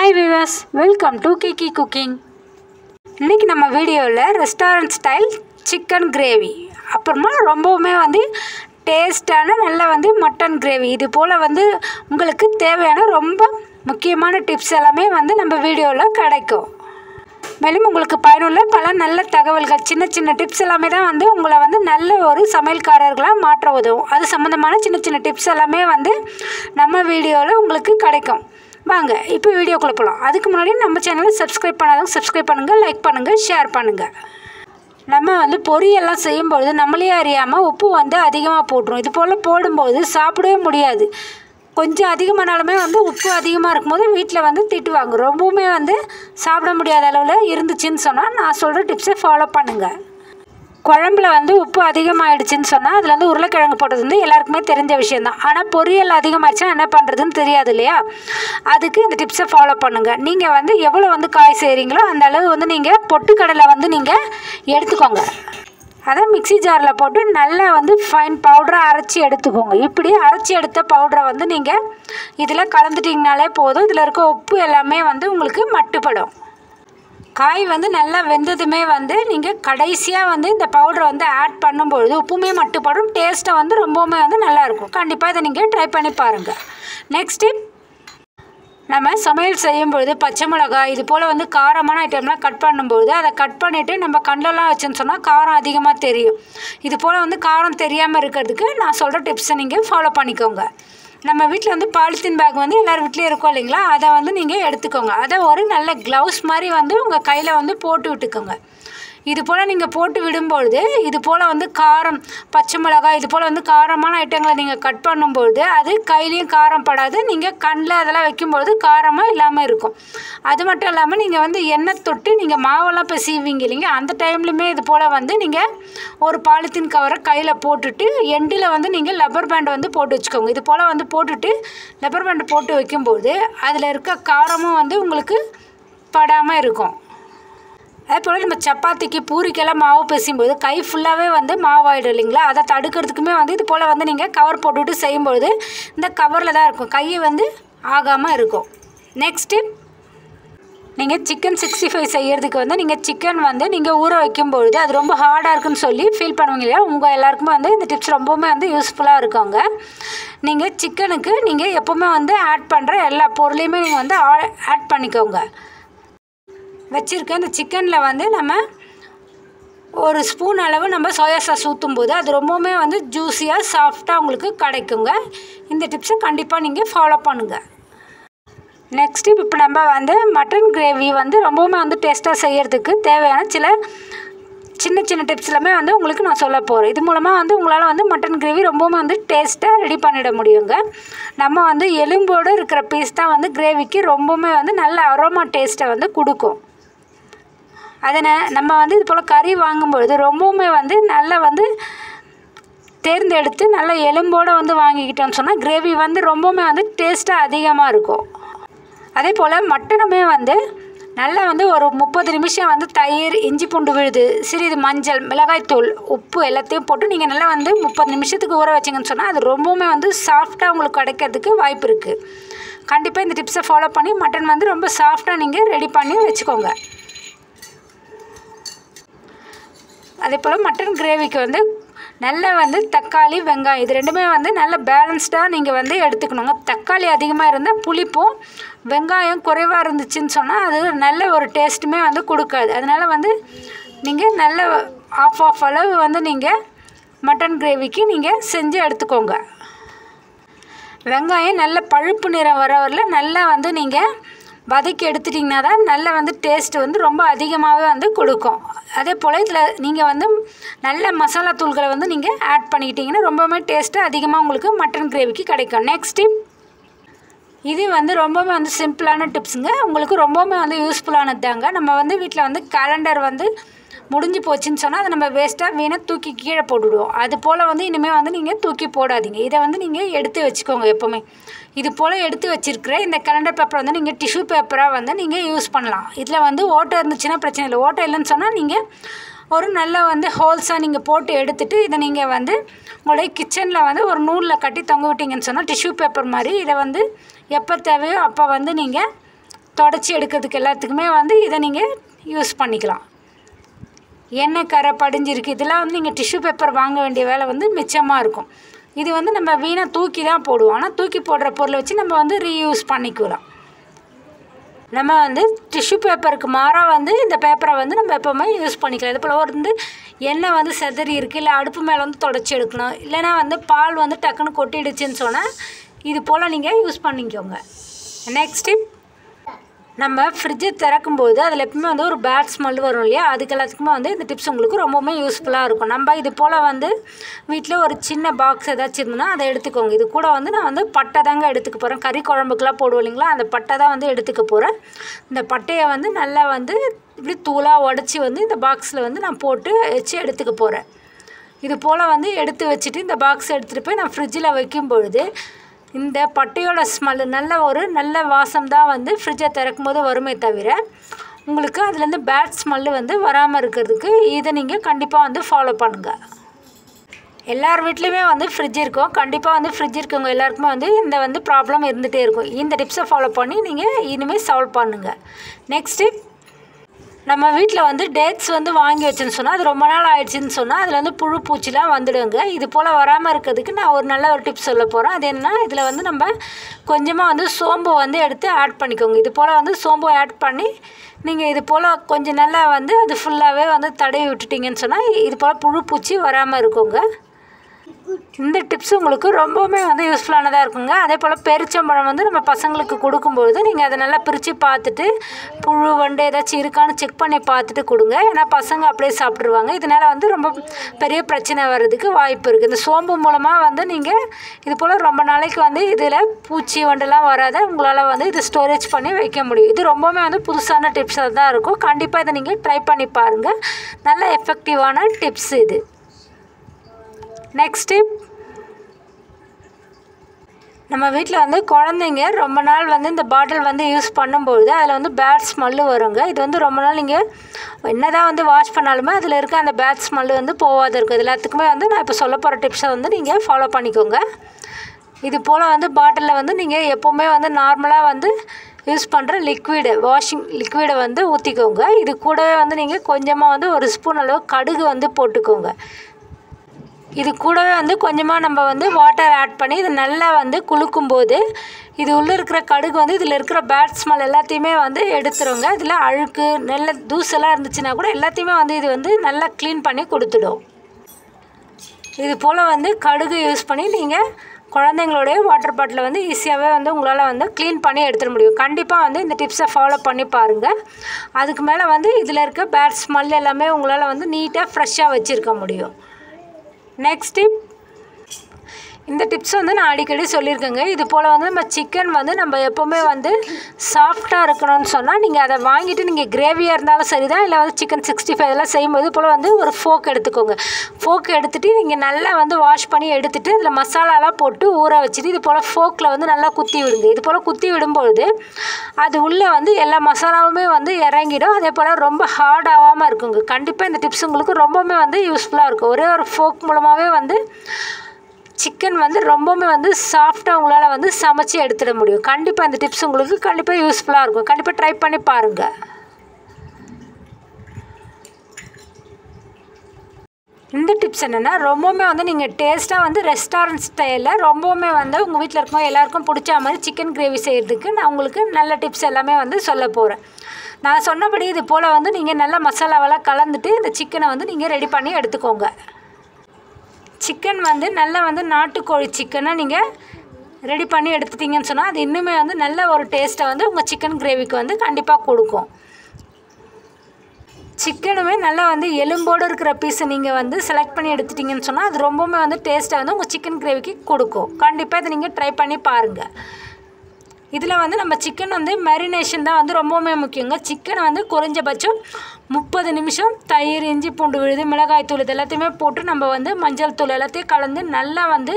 Hi viewers, welcome to Kiki Cooking. இன்னைக்கு நம்ம வீடியோல ரெஸ்டாரன்ட் ஸ்டைல் சிக்கன் கிரேவி அப்புறமா ரொம்பவுமே டேஸ்டான நல்ல மட்டன் கிரேவி இது போல உங்களுக்கு தேவையான ரொம்ப முக்கியமான டிப்ஸ் எல்லாமே நம்ம வீடியோல கிடைக்கும். மேலும் உங்களுக்கு பயனுள்ள பல நல்ல தகவல்கள் சின்ன சின்ன டிப்ஸ் எல்லாமே தான் உங்களை நல்ல ஒரு சமையல்காரர்களா மாற்ற உதவும். அது சம்பந்தமான சின்ன சின்ன டிப்ஸ் எல்லாமே நம்ம வீடியோல உங்களுக்கு கிடைக்கும். வாங்க இப்போ வீடியோக்குள்ள போலாம். அதுக்கு முன்னாடி நம்ம சேனலை சப்ஸ்கிரைப் பண்ணாதவங்க சப்ஸ்கிரைப் பண்ணுங்க, லைக் பண்ணுங்க, ஷேர் பண்ணுங்க. நம்ம பொரியெல்லாம் செய்யும்போது நம்மளே அறியாமல் உப்பு அதிகமாக போட்டுரும். இது போல் போடும்போது சாப்பிடவே முடியாது. கொஞ்சம் அதிகமானாலுமே உப்பு அதிகமாக இருக்கும்போது வீட்டில் திட்டுவாங்க. ரொம்பவுமே சாப்பிட முடியாத அளவில் இருந்துச்சுன்னு சொன்னால் நான் சொல்கிற டிப்ஸை ஃபாலோ பண்ணுங்கள். குழம்புல உப்பு அதிகமாகிடுச்சின்னு சொன்னால் அதில் உருளைக்கிழங்கு போட்டது எல்லாருக்குமே தெரிஞ்ச விஷயந்தான். ஆனால் பொரியல் அதிகமாகிடுச்சுன்னா என்ன பண்ணுறதுன்னு தெரியாது இல்லையா? அதுக்கு இந்த டிப்ஸை ஃபாலோ பண்ணுங்கள். நீங்கள் எவ்வளோ காய் செய்கிறீங்களோ அந்த அளவு நீங்கள் பொட்டுக்கடலை நீங்கள் எடுத்துக்கோங்க. அதை மிக்சி ஜாரில் போட்டு நல்லா ஃபைன் பவுடரை அரைச்சி எடுத்துக்கோங்க. இப்படி அரைச்சி எடுத்த பவுடரை நீங்கள் இதில் கலந்துட்டிங்கனாலே போதும். இதில் இருக்க உப்பு எல்லாமே உங்களுக்கு மட்டுப்படும். காய் நல்லா வெந்ததுமே நீங்கள் கடைசியாக இந்த பவுடரை ஆட் பண்ணும்பொழுது உப்புமே மட்டுப்படும். டேஸ்ட்டை ரொம்பவுமே நல்லாயிருக்கும். கண்டிப்பாக இதை நீங்கள் ட்ரை பண்ணி பாருங்கள். நெக்ஸ்ட் டிப், நம்ம சமையல் செய்யும்பொழுது பச்சை மிளகாய் இது போல் காரமான ஐட்டம்லாம் கட் பண்ணும்பொழுது அதை கட் பண்ணிவிட்டு நம்ம கண்ணிலலாம் வச்சுன்னு சொன்னால் காரம் அதிகமாக தெரியும். இது போல் காரம் தெரியாமல் இருக்கிறதுக்கு நான் சொல்கிற டிப்ஸை நீங்கள் ஃபாலோ பண்ணிக்கோங்க. நம்ம வீட்டில் பாலித்தீன் பேக் எல்லோரும் வீட்லேயும் இருக்கும் இல்லைங்களா? அதை நீங்கள் எடுத்துக்கோங்க. அதை ஒரு நல்ல க்ளவுஸ் மாதிரி உங்கள் கையில் போட்டு விட்டுக்கோங்க. இது போல் நீங்கள் போட்டு விடும்பொழுது இது போல் காரம் பச்சை மிளகாய் இது போல் காரமான ஐட்டங்களை நீங்கள் கட் பண்ணும்பொழுது அது கையிலையும் காரம் படாது. நீங்கள் கண்ணில் அதெல்லாம் வைக்கும்பொழுது காரமாக இல்லாமல் இருக்கும். அது மட்டும் இல்லாமல் நீங்கள் எண்ணெய் தொட்டு நீங்கள் மாவெல்லாம் பிசைவீங்க இல்லைங்க, அந்த டைம்லையுமே இது போல் நீங்கள் ஒரு பாலித்தீன் கவரை கையில் போட்டுட்டு எண்டில் நீங்கள் லப்பர் பேண்ட் போட்டு வச்சுக்கோங்க. இது போல் போட்டுட்டு லப்பர் பேண்ட் போட்டு வைக்கும்போது அதில் இருக்க காரமும் உங்களுக்கு படாமல் இருக்கும். அதே போல் நம்ம சப்பாத்திக்கு பூரிக்கெல்லாம் மாவு பிசையும்போது கை ஃபுல்லாகவே மாவாயிடும் இல்லைங்களா? அதை தடுக்கிறதுக்குமே இது போல் நீங்கள் கவர் போட்டுவிட்டு செய்யும்பொழுது இந்த கவரில் தான் இருக்கும், கையை ஆகாமல் இருக்கும். நெக்ஸ்ட்டு, நீங்கள் சிக்கன் 65 செய்கிறதுக்கு நீங்கள் சிக்கன் நீங்கள் ஊற வைக்கும்பொழுது அது ரொம்ப ஹார்டாக இருக்குன்னு சொல்லி ஃபீல் பண்ணுவீங்க இல்லையா? உங்கள் எல்லாருக்குமே இந்த டிப்ஸ் ரொம்பவுமே யூஸ்ஃபுல்லாக இருக்குங்க. நீங்கள் சிக்கனுக்கு நீங்கள் எப்போவுமே ஆட் பண்ணுற எல்லா பொருளையுமே நீங்கள் ஆட் பண்ணிக்கோங்க. வச்சுருக்க இந்த சிக்கனில் நம்ம ஒரு ஸ்பூன் அளவு நம்ம சோயா சாஸ் ஊற்றும்போது அது ரொம்பவுமே ஜூஸியாக சாஃப்டாக உங்களுக்கு கிடைக்குங்க. இந்த டிப்ஸை கண்டிப்பாக நீங்கள் ஃபாலோ பண்ணுங்கள். நெக்ஸ்ட் இப்போ நம்ம மட்டன் கிரேவி ரொம்பவுமே டேஸ்ட்டாக செய்கிறதுக்கு தேவையான சில சின்ன சின்ன டிப்ஸ் எல்லாமே உங்களுக்கு நான் சொல்ல போகிறேன். இது மூலமாக உங்களால் மட்டன் கிரேவி ரொம்பவுமே டேஸ்ட்டாக ரெடி பண்ணிட முடியுங்க. நம்ம எலும்போடு இருக்கிற பீஸ் தான் கிரேவிக்கு ரொம்பவுமே நல்ல அரோமா டேஸ்ட்டை கொடுக்கும். அதை நம்ம இது போல் கறி வாங்கும்பொழுது ரொம்பவுமே நல்லா தேர்ந்தெடுத்து நல்ல எலும்போடு வாங்கிக்கிட்டோம்னு சொன்னால் கிரேவி ரொம்பவுமே டேஸ்ட்டாக அதிகமாக இருக்கும். அதே போல் மட்டனுமே நல்லா ஒரு 30 நிமிஷம் தயிர், இஞ்சி பூண்டு விழுது, சிறிது மஞ்சள், மிளகாய்த்தூள், உப்பு எல்லாத்தையும் போட்டு நீங்கள் நல்லா 30 நிமிஷத்துக்கு ஊற வச்சிங்கன்னு சொன்னால் அது ரொம்பவுமே சாஃப்டாக உங்களுக்கு கிடைக்கிறதுக்கு வாய்ப்பு இருக்குது. கண்டிப்பாக இந்த டிப்ஸை ஃபாலோ பண்ணி மட்டன் ரொம்ப சாஃப்டாக நீங்கள் ரெடி பண்ணி வச்சுக்கோங்க. அதே போல் மட்டன் கிரேவிக்கு நல்லா தக்காளி, வெங்காயம் இது ரெண்டுமே நல்ல பேலன்ஸ்டாக நீங்கள் எடுத்துக்கணுங்க. தக்காளி அதிகமாக இருந்தால் புளிப்பும், வெங்காயம் குறைவாக இருந்துச்சுன்னு சொன்னால் அது நல்ல ஒரு டேஸ்ட்டுமே கொடுக்காது. அதனால் நீங்கள் நல்ல ஆஃப் அளவு நீங்கள் மட்டன் கிரேவிக்கு நீங்கள் செஞ்சு எடுத்துக்கோங்க. வெங்காயம் நல்ல பழுப்பு நிறம் வர வரல நல்லா நீங்கள் வதக்கி எடுத்துட்டிங்கன்னா தான் நல்ல டேஸ்ட்டு ரொம்ப அதிகமாகவே கொடுக்கும். அதே போல் இதில் நீங்கள் நல்ல மசாலா தூள்களை நீங்கள் ஆட் பண்ணிக்கிட்டிங்கன்னா ரொம்பவுமே டேஸ்ட்டு அதிகமாக உங்களுக்கு மட்டன் கிரேவிக்கு கிடைக்கும். நெக்ஸ்ட் டிப், இது ரொம்பவுமே சிம்பிளான டிப்ஸுங்க. உங்களுக்கு ரொம்பவுமே யூஸ்ஃபுல்லானது தாங்க. நம்ம வீட்டில் கேலண்டர் முடிஞ்சு போச்சுன்னு சொன்னால் அதை நம்ம வேஸ்ட்டாக வீணாக தூக்கி கீழே போட்டுவிடுவோம். அது போல் இனிமேல் நீங்கள் தூக்கி போடாதீங்க. இதை நீங்கள் எடுத்து வச்சுக்கோங்க. எப்போவுமே இது போல் எடுத்து வச்சுருக்கிற இந்த கேலண்டர் பேப்பரை நீங்கள் டிஷ்யூ பேப்பராக நீங்கள் யூஸ் பண்ணலாம். இதில் ஓட்டை இருந்துச்சுன்னா பிரச்சனை இல்லை. ஓட்டை இல்லைன்னு சொன்னால் நீங்கள் ஒரு நல்ல ஹோல்ஸாக நீங்கள் போட்டு எடுத்துகிட்டு இதை நீங்கள் உங்களுடைய கிச்சனில் ஒரு நூலில் கட்டி தொங்க விட்டிங்கன்னு சொன்னால் டிஷ்யூ பேப்பர் மாதிரி இதை எப்போ தேவையோ அப்போ நீங்கள் தொடச்சி எடுக்கிறதுக்கு எல்லாத்துக்குமே வந்து இதை நீங்கள் யூஸ் பண்ணிக்கலாம். எண்ணெய் கரை படிஞ்சிருக்கு, இதெல்லாம் வந்து நீங்கள் டிஷ்யூ பேப்பர் வாங்க வேண்டிய வேலை வந்து மிச்சமாக இருக்கும். இது வந்து நம்ம வீணாக தூக்கி தான் போடுவோம். ஆனால் தூக்கி போடுற பொருளை வச்சு நம்ம வந்து ரீயூஸ் பண்ணிக்கலாம். நம்ம வந்து டிஷ்யூ பேப்பருக்கு மாறாக வந்து இந்த பேப்பரை வந்து நம்ம எப்போவுமே யூஸ் பண்ணிக்கலாம். இது போல் வந்து எண்ணெய் வந்து செதறி இருக்குது, இல்லை அடுப்பு மேலே வந்து தொடச்சி எடுக்கணும், இல்லைனா வந்து பால் வந்து டக்குன்னு கொட்டிடுச்சுன்னு சொன்னால் இது போல் நீங்கள் யூஸ் பண்ணிக்கோங்க. நெக்ஸ்ட் டிப், நம்ம ஃப்ரிட்ஜை திறக்கும்போது அதில் எப்பவுமே வந்து ஒரு பேட் ஸ்மெல் வரும் இல்லையா, அதுக்கு எல்லாத்துக்குமே வந்து இந்த டிப்ஸ் உங்களுக்கு ரொம்பவுமே யூஸ்ஃபுல்லாக இருக்கும். நம்ம இது போல் வந்து வீட்டில் ஒரு சின்ன பாக்ஸ் ஏதாச்சும் இருந்ததுன்னா அதை எடுத்துக்கோங்க. இது கூட வந்து நான் வந்து பட்டை தாங்க எடுத்துக்க போகிறேன். கறி குழம்புக்கெலாம் போடுவோம் இல்லைங்களா, அந்த பட்டை தான் வந்து எடுத்துக்க போகிறேன். இந்த பட்டையை வந்து நல்லா வந்து இப்படி தூளாக உடச்சி வந்து இந்த பாக்ஸில் வந்து நான் போட்டு வச்சு எடுத்துக்க போகிறேன். இது போல் வந்து எடுத்து வச்சுட்டு இந்த பாக்ஸ் எடுத்துகிட்டு போய் நான் ஃப்ரிட்ஜில் வைக்கும் பொழுது இந்த பட்டையோட ஸ்மெல்லு நல்ல வாசம் தான் வந்து ஃப்ரிட்ஜை திறக்கும் போது வருமே தவிர உங்களுக்கு அதுலேருந்து பேட் ஸ்மெல்லு வந்து வராமல் இருக்கிறதுக்கு இதை நீங்கள் கண்டிப்பாக வந்து ஃபாலோ பண்ணுங்கள். எல்லார் வீட்லேயுமே வந்து ஃப்ரிட்ஜ் இருக்கும். கண்டிப்பாக வந்து ஃப்ரிட்ஜ் இருக்கவங்க எல்லாருக்குமே வந்து இந்த வந்து ப்ராப்ளம் இருந்துகிட்டே இருக்கும். இந்த டிப்ஸை ஃபாலோ பண்ணி நீங்கள் இனிமேல் சால்வ் பண்ணுங்கள். நெக்ஸ்ட் டிப், நம்ம வீட்டில் வந்து டேட்ஸ் வந்து வாங்கி வச்சுன்னு சொன்னால் அது ரொம்ப நாள் ஆயிடுச்சுன்னு சொன்னால் அதில் வந்து புழு பூச்சிலாம் வந்துடுங்க. இது போல் வராமல் இருக்கிறதுக்கு நான் ஒரு நல்ல ஒரு டிப்ஸ் சொல்ல போகிறேன். அது என்ன, இதில் வந்து நம்ம கொஞ்சமாக வந்து சோம்பு வந்து எடுத்து ஆட் பண்ணிக்கோங்க. இது போல் வந்து சோம்பு ஆட் பண்ணி நீங்கள் இது போல் கொஞ்சம் நல்லா வந்து அது ஃபுல்லாகவே வந்து தடவி விட்டுட்டிங்கன்னு சொன்னால் இது போல் புழு பூச்சி வராமல் இருக்குங்க. இந்த டிப்ஸ் உங்களுக்கு ரொம்பவுமே வந்து யூஸ்ஃபுல்லானதாக இருக்குங்க. அதே போல் பெருச்சம்பழம் வந்து நம்ம பசங்களுக்கு கொடுக்கும்பொழுது நீங்கள் அதை நல்லா பிரித்து பார்த்துட்டு புழு வண்டு ஏதாச்சும் இருக்கான்னு செக் பண்ணி பார்த்துட்டு கொடுங்க. ஏன்னா பசங்க அப்படியே சாப்பிட்ருவாங்க. இதனால் வந்து ரொம்ப பெரிய பிரச்சனை வர்றதுக்கு வாய்ப்பு இருக்குது. இந்த சோம்பு மூலமாக வந்து நீங்கள் இது போல் ரொம்ப நாளைக்கு வந்து இதில் பூச்சி வண்டுலாம் வராத உங்களால் வந்து இது ஸ்டோரேஜ் பண்ணி வைக்க முடியும். இது ரொம்பவுமே வந்து புதுசான டிப்ஸாக தான் இருக்கும். கண்டிப்பாக இதை நீங்கள் ட்ரை பண்ணி பாருங்கள். நல்ல எஃபெக்டிவான டிப்ஸ் இது. நெக்ஸ்ட் டிப், நம்ம வீட்டில் வந்து குழந்தைங்க ரொம்ப நாள் வந்து இந்த பாட்டில் வந்து யூஸ் பண்ணும்பொழுது அதில் வந்து பேட் ஸ்மெல்லு வருங்க. இது வந்து ரொம்ப நாள் நீங்கள் என்ன தான் வந்து வாஷ் பண்ணாலுமே அதில் இருக்க அந்த பேட் ஸ்மெல்லு வந்து போகாத இருக்கும். இது எல்லாத்துக்குமே வந்து நான் இப்போ சொல்ல போகிற டிப்ஸை வந்து நீங்கள் ஃபாலோ பண்ணிக்கோங்க. இது போல் வந்து பாட்டிலில் வந்து நீங்கள் எப்போவுமே வந்து நார்மலாக வந்து யூஸ் பண்ணுற வாஷிங் லிக்விடை வந்து ஊற்றிக்கோங்க. இது கூடவே வந்து நீங்கள் கொஞ்சமாக வந்து ஒரு ஸ்பூன் அளவு கடுகு வந்து போட்டுக்கோங்க. இது கூடவே வந்து கொஞ்சமாக நம்ம வந்து வாட்டர் ஆட் பண்ணி இது நல்லா வந்து குலுக்கும்போது இது உள்ளே இருக்கிற கடுகு வந்து இதில் இருக்கிற பேட் ஸ்மெல் எல்லாத்தையுமே வந்து எடுத்துருங்க. இதில் அழுக்கு நல்ல தூசெல்லாம் இருந்துச்சுன்னா கூட எல்லாத்தையுமே வந்து இது வந்து நல்லா க்ளீன் பண்ணி கொடுத்துடும். இது போல் வந்து கடுகு யூஸ் பண்ணி நீங்கள் குழந்தைங்களுடைய வாட்டர் பாட்டிலை வந்து ஈஸியாகவே வந்து உங்களால் வந்து க்ளீன் பண்ணி எடுத்துட முடியும். கண்டிப்பாக வந்து இந்த டிப்ஸை ஃபாலோ பண்ணி பாருங்கள். அதுக்கு மேலே வந்து இதில் இருக்க பேட் ஸ்மெல் எல்லாமே உங்களால் வந்து நீட்டாக ஃப்ரெஷ்ஷாக வச்சுருக்க முடியும். நெக்ஸ்ட் டிப், இந்த டிப்ஸ் வந்து நான் அடிக்கடி சொல்லியிருக்கேங்க. இது போல் வந்து நம்ம சிக்கன் வந்து நம்ம எப்போவுமே வந்து சாஃப்டாக இருக்கணும்னு சொன்னால் நீங்கள் அதை வாங்கிட்டு நீங்கள் கிரேவியாக இருந்தாலும் சரி தான், இல்லை வந்து சிக்கன் 65 எல்லாம் செய்யும்போது போல் வந்து ஒரு ஃபோக் எடுத்துக்கோங்க. ஃபோக் எடுத்துகிட்டு நீங்கள் நல்லா வந்து வாஷ் பண்ணி எடுத்துகிட்டு இதில் மசாலாலாம் போட்டு ஊற வச்சுட்டு இது போல் ஃபோக்கில் வந்து நல்லா குத்தி விடுங்க. இது போல் குத்தி விடும்பொழுது அது உள்ளே வந்து எல்லா மசாலாவுமே வந்து இறங்கிடும். அதே போல் ரொம்ப ஹார்ட் ஆகாமல் இருக்குங்க. கண்டிப்பாக இந்த டிப்ஸ் உங்களுக்கு ரொம்பவுமே வந்து யூஸ்ஃபுல்லாக இருக்கும். ஒரே ஒரு ஃபோக் மூலமாகவே வந்து சிக்கன் வந்து ரொம்பவுமே வந்து சாஃப்டாக உங்களால் வந்து சமைச்சு எடுத்துட முடியும். கண்டிப்பாக இந்த டிப்ஸ் உங்களுக்கு கண்டிப்பாக யூஸ்ஃபுல்லாக இருக்கும். கண்டிப்பாக ட்ரை பண்ணி பாருங்கள். இந்த டிப்ஸ் என்னென்னா ரொம்பவுமே வந்து நீங்கள் டேஸ்ட்டாக வந்து ரெஸ்டாரண்ட் ஸ்டைலில் ரொம்பவுமே வந்து உங்கள் வீட்டில் இருக்கவங்க எல்லாேருக்கும் பிடிச்ச மாதிரி சிக்கன் கிரேவி செய்கிறதுக்கு நான் உங்களுக்கு நல்ல டிப்ஸ் எல்லாமே வந்து சொல்ல போகிறேன். நான் சொன்னபடி இது போல் வந்து நீங்கள் நல்ல மசாலாவெல்லாம் கலந்துட்டு இந்த சிக்கனை வந்து நீங்கள் ரெடி பண்ணி எடுத்துக்கோங்க. சிக்கன் வந்து நல்லா வந்து நாட்டுக்கோழி சிக்கனை நீங்கள் ரெடி பண்ணி எடுத்துட்டிங்கன்னு சொன்னால் அது இன்னுமே வந்து நல்ல ஒரு டேஸ்ட்டை வந்து உங்கள் சிக்கன் கிரேவிக்கு வந்து கண்டிப்பாக கொடுக்கும். சிக்கனுமே நல்லா வந்து எலும்போடு இருக்கிற பீஸை நீங்கள் வந்து செலக்ட் பண்ணி எடுத்துட்டிங்கன்னு சொன்னால் அது ரொம்பவுமே வந்து டேஸ்ட்டை வந்து உங்கள் சிக்கன் கிரேவிக்கு கொடுக்கும். கண்டிப்பாக இதை நீங்கள் ட்ரை பண்ணி பாருங்கள். இதில் வந்து நம்ம சிக்கன் வந்து மேரினேஷன் தான் வந்து ரொம்பவுமே முக்கியங்க. சிக்கனை வந்து குறைஞ்சபட்சம் 30 நிமிஷம் தயிர், இஞ்சி பூண்டு விழுது, மிளகாய் தூள் இது எல்லாத்தையுமே போட்டு நம்ம வந்து மஞ்சள் தூள் எல்லாத்தையும் கலந்து நல்லா வந்து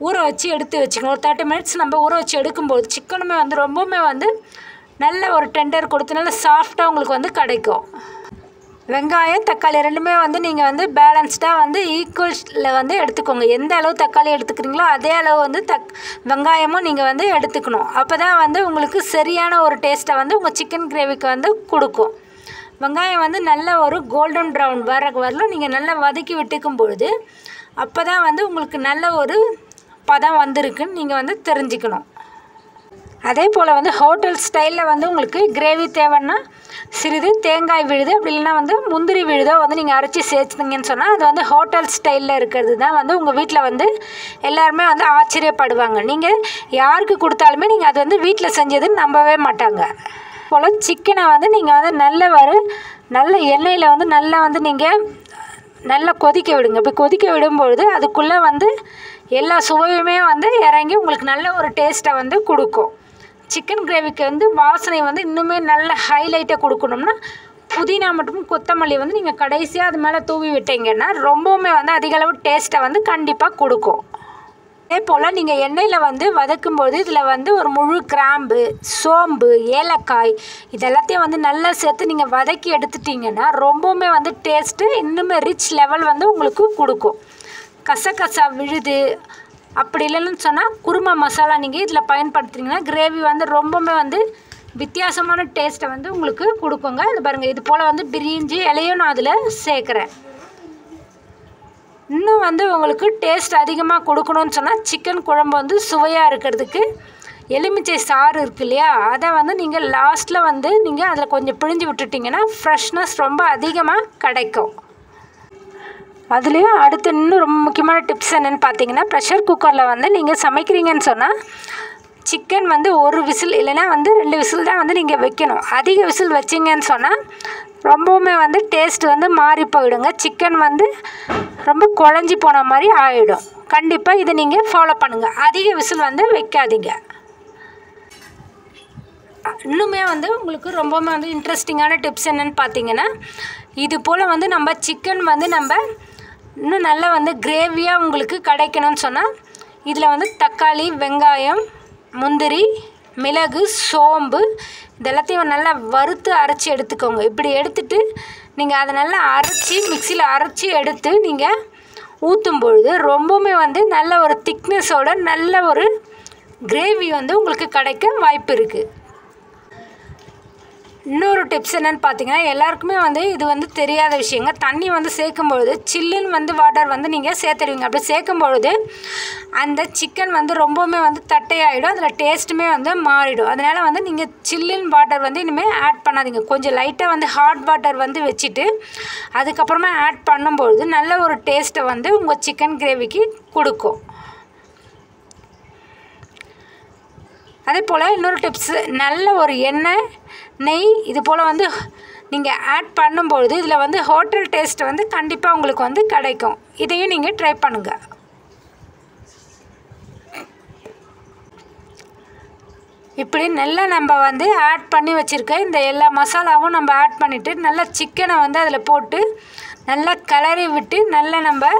ஊற வச்சு எடுத்து வச்சுக்கணும். ஒரு 30 மினிட்ஸ் நம்ம ஊற வச்சு எடுக்கும்போது சிக்கனுமே வந்து ரொம்பவுமே வந்து நல்ல ஒரு டெண்டர் கொடுத்து நல்ல சாஃப்டாக உங்களுக்கு வந்து கிடைக்கும். வெங்காயம் தக்காளி ரெண்டுமே வந்து நீங்கள் வந்து பேலன்ஸ்டாக வந்து ஈக்குவல்ஸில் வந்து எடுத்துக்கோங்க. எந்த அளவு தக்காளி எடுத்துக்கிறீங்களோ அதே அளவு வந்து வெங்காயமும் நீங்கள் வந்து எடுத்துக்கணும். அப்போ தான் வந்து உங்களுக்கு சரியான ஒரு டேஸ்ட்டை வந்து உங்கள் சிக்கன் கிரேவிக்கு வந்து கொடுக்கும். வெங்காயம் வந்து நல்ல ஒரு கோல்டன் ப்ரௌன் வரலும் நீங்கள் நல்லா வதக்கி விட்டுக்கும் பொழுது அப்போ தான் வந்து உங்களுக்கு நல்ல ஒரு பதம் வந்திருக்குன்னு நீங்கள் வந்து தெரிஞ்சுக்கணும். அதே போல் வந்து ஹோட்டல் ஸ்டைலில் வந்து உங்களுக்கு கிரேவி தேவைன்னா சிறிது தேங்காய் விழுது அப்படி இல்லைன்னா வந்து முந்திரி விழுதோ வந்து நீங்கள் அரைச்சி சேர்த்துங்கன்னு சொன்னால் அது வந்து ஹோட்டல் ஸ்டைலில் இருக்கிறது தான் வந்து உங்கள் வீட்டில் வந்து எல்லாருமே வந்து ஆச்சரியப்படுவாங்க. நீங்கள் யாருக்கு கொடுத்தாலுமே நீங்கள் அது வந்து வீட்டில் செஞ்சதுன்னு நம்பவே மாட்டாங்க. போல் சிக்கனை வந்து நீங்கள் வந்து நல்ல எண்ணெயில் வந்து நல்லா வந்து நீங்கள் நல்லா கொதிக்க விடுங்க. இப்படி கொதிக்க விடும்பொழுது அதுக்குள்ளே வந்து எல்லா சுவையுமே வந்து இறங்கி உங்களுக்கு நல்ல ஒரு டேஸ்ட்டை வந்து கொடுக்கும். சிக்கன் கிரேவிக்கு வந்து வாசனை வந்து இன்னுமே நல்ல ஹைலைட்டை கொடுக்கணும்னா புதினா மற்றும் கொத்தமல்லி வந்து நீங்கள் கடைசியாக அது மேலே தூவி விட்டீங்கன்னா ரொம்பவுமே வந்து அதிகளவு டேஸ்ட்டை வந்து கண்டிப்பாக கொடுக்கும். அதே போல் நீங்கள் எண்ணெயில் வந்து வதக்கும்போது இதில் வந்து ஒரு முழு கிராம்பு, சோம்பு, ஏலக்காய் இதெல்லாத்தையும் வந்து நல்லா சேர்த்து நீங்கள் வதக்கி எடுத்துட்டிங்கன்னா ரொம்பவுமே வந்து டேஸ்ட்டு இன்னுமே ரிச் லெவல் வந்து உங்களுக்கு கொடுக்கும். கசகசா விழுது அப்படி இல்லைன்னு சொன்னால் குருமா மசாலா நீங்கள் இதில் பயன்படுத்துனீங்கன்னா கிரேவி வந்து ரொம்பவுமே வந்து வித்தியாசமான டேஸ்ட்டை வந்து உங்களுக்கு கொடுக்குங்க. இது பாருங்கள், இது போல் வந்து பிரிஞ்சி இலையும் நான் அதில் சேர்க்குறேன். இன்னும் வந்து உங்களுக்கு டேஸ்ட் அதிகமாக கொடுக்கணும்னு சொன்னால் சிக்கன் குழம்பு வந்து சுவையாக இருக்கிறதுக்கு எலுமிச்சை சாறு இருக்குது இல்லையா, அதை வந்து நீங்கள் லாஸ்ட்டில் வந்து நீங்கள் அதில் கொஞ்சம் பிழிஞ்சு விட்டுட்டிங்கன்னா ஃப்ரெஷ்னஸ் ரொம்ப அதிகமாக கிடைக்கும். அதுலேயும் அடுத்து இன்னும் ரொம்ப முக்கியமான டிப்ஸ் என்னென்னு பார்த்தீங்கன்னா, ப்ரெஷர் குக்கரில் வந்து நீங்கள் சமைக்கிறீங்கன்னு சொன்னால் சிக்கன் வந்து 1 விசில் இல்லைன்னா வந்து 2 விசில் தான் வந்து நீங்கள் வைக்கணும். அதிக விசில் வச்சிங்கன்னு சொன்னால் ரொம்பவுமே வந்து டேஸ்ட் வந்து மாறி போயிடுங்க. சிக்கன் வந்து ரொம்ப குழஞ்சி போன மாதிரி ஆகிடும். கண்டிப்பாக இதை நீங்கள் ஃபாலோ பண்ணுங்கள். அதிக விசில் வந்து வைக்காதீங்க. இன்னுமே வந்து உங்களுக்கு ரொம்பவுமே வந்து இன்ட்ரெஸ்டிங்கான டிப்ஸ் என்னென்னு பார்த்தீங்கன்னா, இது போல் வந்து நம்ம சிக்கன் வந்து நம்ம இன்னும் நல்லா வந்து கிரேவியாக உங்களுக்கு கிடைக்கணும்னு சொன்னால் இதில் வந்து தக்காளி, வெங்காயம், முந்திரி, மிளகு, சோம்பு இதெல்லாத்தையும் நல்லா வறுத்து அரைச்சி எடுத்துக்கோங்க. இப்படி எடுத்துகிட்டு நீங்கள் அதை நல்லா அரைச்சி மிக்சியில் அரைச்சி எடுத்து நீங்கள் ஊற்றும் பொழுது ரொம்பவுமே வந்து நல்ல ஒரு திக்னஸோட நல்ல ஒரு கிரேவி வந்து உங்களுக்கு கிடைக்க வாய்ப்பு இருக்குது. இன்னொரு டிப்ஸ் என்னென்னு பார்த்தீங்கன்னா, எல்லாருக்குமே வந்து இது வந்து தெரியாத விஷயங்க. தண்ணி வந்து சேர்க்கும்பொழுது சில்லுன்னு வந்து வாட்டர் வந்து நீங்கள் சேர்த்துடுவீங்க. அப்படி சேர்க்கும்பொழுது அந்த சிக்கன் வந்து ரொம்பவுமே வந்து தட்டையாகிடும், அதில் டேஸ்ட்டுமே வந்து மாறிடும். அதனால் வந்து நீங்கள் சில்லுன்னு வாட்டர் வந்து இனிமேல் ஆட் பண்ணாதீங்க. கொஞ்சம் லைட்டாக வந்து ஹாட் வாட்டர் வந்து வச்சுட்டு அதுக்கப்புறமா ஆட் பண்ணும்பொழுது நல்ல ஒரு டேஸ்ட்டை வந்து உங்கள் சிக்கன் கிரேவிக்கு கொடுக்கும். அதே போல் இன்னொரு டிப்ஸு, நல்ல ஒரு எண்ணெய், நெய் இது போல் வந்து நீங்கள் ஆட் பண்ணும்பொழுது இதில் வந்து ஹோட்டல் டேஸ்ட் வந்து கண்டிப்பாக உங்களுக்கு வந்து கிடைக்கும். இதையும் நீங்கள் ட்ரை பண்ணுங்கள். இப்படி நல்லா நம்ம வந்து ஆட் பண்ணி வச்சுருக்க இந்த எல்லா மசாலாவும் நம்ம ஆட் பண்ணிவிட்டு நல்லா சிக்கனை வந்து அதில் போட்டு நல்லா கிளறி விட்டு நல்லா நம்ம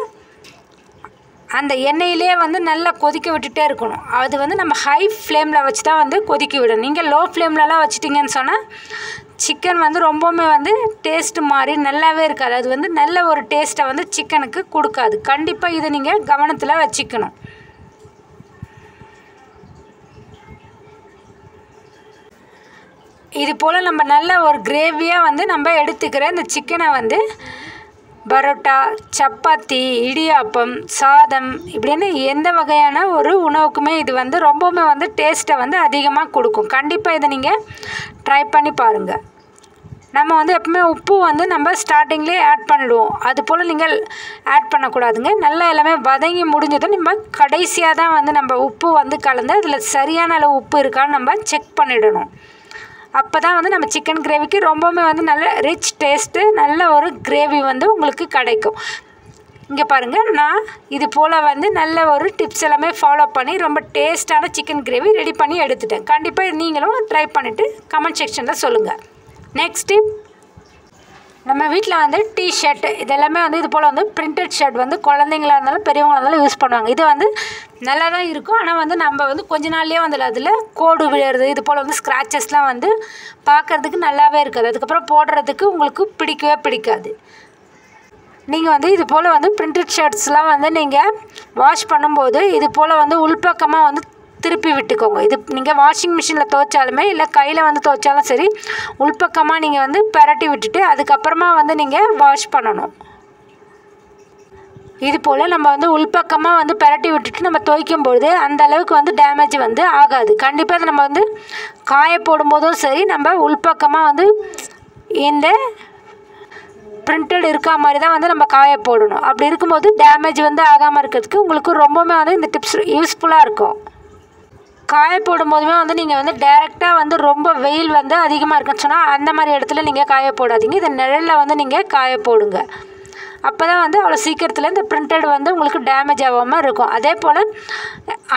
அந்த எண்ணெயிலே வந்து நல்லா கொதிக்க விட்டுட்டே இருக்கணும். அது வந்து நம்ம ஹை ஃப்ளேமில் வச்சு தான் வந்து கொதிக்க விடணும். நீங்கள் லோ ஃப்ளேம்லலாம் வச்சிட்டிங்கன்னு சொன்னால் சிக்கன் வந்து ரொம்பவுமே வந்து டேஸ்ட்டு மாறி நல்லாவே இருக்காது. அது வந்து நல்ல ஒரு டேஸ்ட்டை வந்து சிக்கனுக்கு கொடுக்காது. கண்டிப்பாக இதை நீங்கள் கவனத்தில் வச்சுக்கணும். இது போல் நம்ம நல்ல ஒரு கிரேவியாக வந்து நம்ம எடுத்துக்கிற இந்த சிக்கனை வந்து பரோட்டா, சப்பாத்தி, இடியாப்பம், சாதம் இப்படின்னு எந்த வகையான ஒரு உணவுக்குமே இது வந்து ரொம்பவுமே வந்து டேஸ்ட்டை வந்து அதிகமாக கொடுக்கும். கண்டிப்பாக இதை நீங்கள் ட்ரை பண்ணி பாருங்கள். நம்ம வந்து எப்பவுமே உப்பு வந்து நம்ம ஸ்டார்டிங்லேயே ஆட் பண்ணிடுவோம். அது போல் நீங்கள் ஆட் பண்ணக்கூடாதுங்க. நல்லா எல்லாமே வதங்கி முடிஞ்சதும் நம்ம கடைசியாக தான் வந்து நம்ம உப்பு வந்து கலந்து அதில் சரியான அளவு உப்பு இருக்கான்னு நம்ம செக் பண்ணிடணும். அப்போ தான் வந்து நம்ம சிக்கன் கிரேவிக்கு ரொம்பவுமே வந்து நல்ல ரிச் டேஸ்ட்டு நல்ல ஒரு கிரேவி வந்து உங்களுக்கு கிடைக்கும். இங்கே பாருங்கள், நான் இது போல் வந்து நல்ல ஒரு டிப்ஸ் எல்லாமே ஃபாலோ பண்ணி ரொம்ப டேஸ்ட்டான சிக்கன் கிரேவி ரெடி பண்ணி எடுத்துட்டேன். கண்டிப்பாக நீங்களும் ட்ரை பண்ணிவிட்டு கமெண்ட் செக்ஷனில் சொல்லுங்கள். நெக்ஸ்ட் டிப், நம்ம வீட்டில் வந்து டிஷர்ட் இதெல்லாமே வந்து இது போல் வந்து பிரிண்டட் ஷர்ட் வந்து குழந்தைங்களா இருந்தாலும் பெரியவங்களாக இருந்தாலும் யூஸ் பண்ணுவாங்க. இது வந்து நல்லா தான் இருக்கும். ஆனால் வந்து நம்ம வந்து கொஞ்ச நாள்லேயே வந்து அதில் கோடு விழுறது இது போல் வந்து ஸ்க்ராச்சஸ்லாம் வந்து பார்க்குறதுக்கு நல்லாவே இருக்காது. அதுக்கப்புறம் போடுறதுக்கு உங்களுக்கு பிடிக்கவே பிடிக்காது. நீங்கள் வந்து இது போல் வந்து பிரிண்டட் ஷர்ட்ஸ்லாம் வந்து நீங்கள் வாஷ் பண்ணும்போது இது போல் வந்து உள்பக்கமாக வந்து திருப்பி விட்டுக்கோங்க. இது நீங்கள் வாஷிங் மிஷினில் துவைச்சாலுமே இல்லை கையில் வந்து துவைச்சாலும் சரி உள்பக்கமாக நீங்கள் வந்து பரட்டி விட்டுட்டு அதுக்கப்புறமா வந்து நீங்கள் வாஷ் பண்ணணும். இது போல் நம்ம வந்து உள்பக்கமாக வந்து பரட்டி விட்டுட்டு நம்ம துவைக்கும்பொழுது அந்த அளவுக்கு வந்து டேமேஜ் வந்து ஆகாது. கண்டிப்பாக அதை நம்ம வந்து காய போடும்போதும் சரி நம்ம உள்பக்கமாக வந்து இந்த பிரிண்டட் இருக்கா மாதிரி தான் வந்து நம்ம காய போடணும். அப்படி இருக்கும்போது டேமேஜ் வந்து ஆகாமல் இருக்கிறதுக்கு உங்களுக்கு ரொம்பவுமே வந்து இந்த டிப்ஸ் யூஸ்ஃபுல்லாக இருக்கும். காய போடும்போதுமே வந்து நீங்கள் வந்து டைரெக்டாக வந்து ரொம்ப வெயில் வந்து அதிகமாக இருக்குன்னு சொன்னால் அந்த மாதிரி இடத்துல நீங்கள் காய போடாதீங்க. இது நிழலில் வந்து நீங்கள் காய போடுங்க. அப்போ தான் வந்து அவ்வளோ சீக்கிரத்தில் இந்த பிரிண்டட் வந்து உங்களுக்கு டேமேஜ் ஆகாமல் இருக்கும். அதே போல்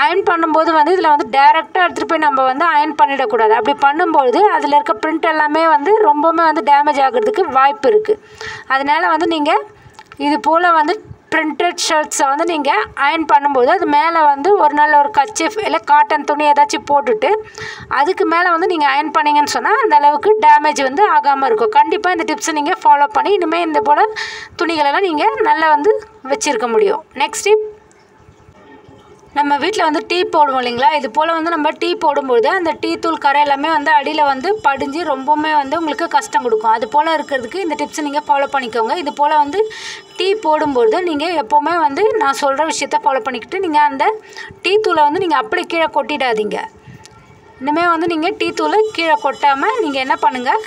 அயர்ன் பண்ணும்போது வந்து இதில் வந்து டைரெக்டாக எடுத்துகிட்டு போய் நம்ம வந்து அயர்ன் பண்ணிடக்கூடாது. அப்படி பண்ணும்போது அதில் இருக்க பிரிண்ட் எல்லாமே வந்து ரொம்பவுமே வந்து டேமேஜ் ஆகிறதுக்கு வாய்ப்பு இருக்குது. அதனால் வந்து நீங்கள் இது போல் வந்து பிரிண்டட் ஷர்ட்ஸை வந்து நீங்கள் அயர்ன் பண்ணும்போது அது மேலே வந்து ஒரு நல்ல ஒரு கர்ச்சீஃப் இல்லை காட்டன் துணி ஏதாச்சும் போட்டுட்டு அதுக்கு மேலே வந்து நீங்கள் அயர்ன் பண்ணிங்கன்னு சொன்னால் அந்த அளவுக்கு டேமேஜ் வந்து ஆகாமல் இருக்கும். கண்டிப்பாக இந்த டிப்ஸை நீங்கள் ஃபாலோ பண்ணி இனிமேல் இந்த போல் துணிகளெல்லாம் நீங்கள் நல்லா வந்து வச்சுருக்க முடியும். நெக்ஸ்ட் டிப், நம்ம வீட்டில் வந்து டீ போடுவோம் இல்லைங்களா, இது போல் வந்து நம்ம டீ போடும்போது அந்த டீ தூள் கரை எல்லாமே வந்து அடியில் வந்து படிஞ்சு ரொம்பவுமே வந்து உங்களுக்கு கஷ்டம் கொடுக்கும். அது போல் இருக்கிறதுக்கு இந்த டிப்ஸை நீங்கள் ஃபாலோ பண்ணிக்கோங்க. இது போல் வந்து டீ போடும்போது நீங்கள் எப்போவுமே வந்து நான் சொல்கிற விஷயத்த ஃபாலோ பண்ணிக்கிட்டு நீங்கள் அந்த டீ தூளை வந்து நீங்கள் அப்படி கீழே கொட்டிடாதீங்க. இனிமேல் வந்து நீங்கள் டீ தூளை கீழே கொட்டாமல் நீங்கள் என்ன பண்ணுங்கள்,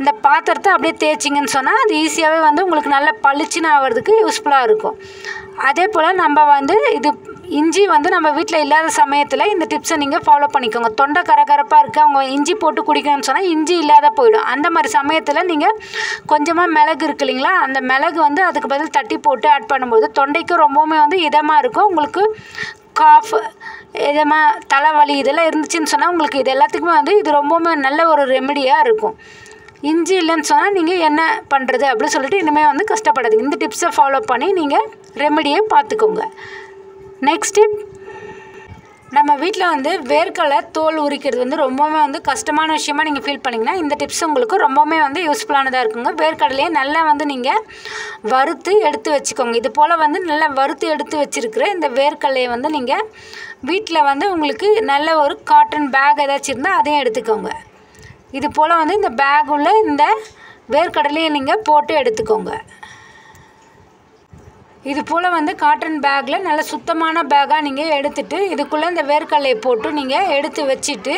இந்த பாத்திரத்தை அப்படியே தேய்ச்சிங்கன்னு சொன்னால் அது ஈஸியாகவே வந்து உங்களுக்கு நல்ல பளிச்சுன்னு ஆகிறதுக்கு யூஸ்ஃபுல்லாக இருக்கும். அதே போல் நம்ம வந்து இது இஞ்சி வந்து நம்ம வீட்டில் இல்லாத சமயத்தில் இந்த டிப்ஸை நீங்கள் ஃபாலோ பண்ணிக்கோங்க. தொண்டை கரகரப்பாக இருக்குது, அவங்க இஞ்சி போட்டு குடிக்கணும்னு சொன்னால் இஞ்சி இல்லாத போயிடும். அந்த மாதிரி சமயத்தில் நீங்கள் கொஞ்சமாக மிளகு இருக்கு இல்லைங்களா, அந்த மிளகு வந்து அதுக்கு பதில் தட்டி போட்டு ஆட் பண்ணும்போது தொண்டைக்கு ரொம்பவுமே வந்து இதமாக இருக்கும். உங்களுக்கு காஃப் இதமாக தலைவலி இதெல்லாம் இருந்துச்சுன்னு சொன்னால் உங்களுக்கு இது எல்லாத்துக்குமே வந்து இது ரொம்பவுமே நல்ல ஒரு ரெமெடியாக இருக்கும். இஞ்சி இல்லைன்னு சொன்னால் நீங்கள் என்ன பண்ணுறது அப்படின்னு சொல்லிட்டு இனிமேல் வந்து கஷ்டப்படாதீங்க. இந்த டிப்ஸை ஃபாலோ பண்ணி நீங்கள் ரெமெடியை பார்த்துக்கோங்க. நெக்ஸ்ட் டிப், நம்ம வீட்டில் வந்து வேர்க்கடலை தோல் உரிக்கிறது வந்து ரொம்பவுமே வந்து கஷ்டமான விஷயமா நீங்கள் ஃபீல் பண்ணிங்கன்னா இந்த டிப்ஸ் உங்களுக்கு ரொம்பவுமே வந்து யூஸ்ஃபுல்லானதாக இருக்குங்க. வேர்க்கடலையே நல்லா வந்து நீங்கள் வறுத்து எடுத்து வச்சுக்கோங்க. இது போல் வந்து நல்லா வறுத்து எடுத்து வச்சுருக்கிற இந்த வேர்க்கடலையை வந்து நீங்கள் வீட்டில் வந்து உங்களுக்கு நல்ல ஒரு காட்டன் பேக் ஏதாச்சும் இருந்தால் அதையும் எடுத்துக்கோங்க. இது போல் வந்து இந்த பேக் உள்ள இந்த வேர்க்கடலையை நீங்கள் போட்டு எடுத்துக்கோங்க. இது போல் வந்து காட்டன் பேக்கில் நல்ல சுத்தமான பேக்காக நீங்கள் எடுத்துகிட்டு இதுக்குள்ளே இந்த வேர்க்கடலையை போட்டு நீங்கள் எடுத்து வச்சுட்டு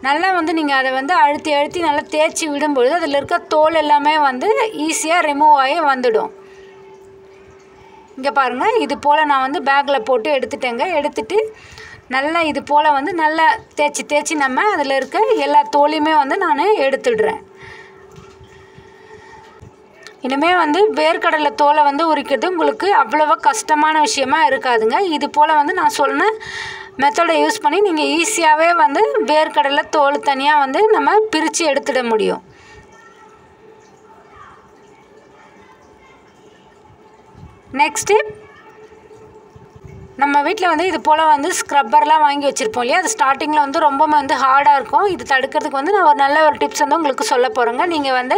நல்லா வந்து நீங்கள் அதை வந்து அழுத்தி அழுத்தி நல்லா தேய்ச்சி விடும்பொழுது அதில் இருக்க தோல் எல்லாமே வந்து ஈஸியாக ரிமூவ் ஆகி வந்துடும். இங்கே பாருங்கள், இது போல் நான் வந்து பேக்கில் போட்டு எடுத்துட்டேங்க. எடுத்துகிட்டு நல்லா இது போல் வந்து நல்லா தேய்ச்சி நம்ம அதில் இருக்க எல்லா தோலையுமே வந்து நான் எடுத்துடுறேன். இனிமேல் வந்து வேர்க்கடலை தோலை வந்து உரிக்கிறது உங்களுக்கு அவ்வளோவா கஷ்டமான விஷயமா இருக்காதுங்க. இது போல் வந்து நான் சொன்ன மெத்தடை யூஸ் பண்ணி நீங்கள் ஈஸியாகவே வந்து வேர்க்கடலை தோல் தனியாக வந்து நம்ம பிரித்து எடுத்துட முடியும். நெக்ஸ்ட்டு, நம்ம வீட்டில் வந்து இது போல் வந்து ஸ்க்ரப்பர்லாம் வாங்கி வச்சுருப்போம் இல்லையா, அது ஸ்டார்டிங்கில் வந்து ரொம்ப வந்து ஹார்டாக இருக்கும். இது தடுக்கிறதுக்கு வந்து நான் ஒரு நல்ல ஒரு டிப்ஸ் வந்து உங்களுக்கு சொல்ல போகிறேங்க. நீங்கள் வந்து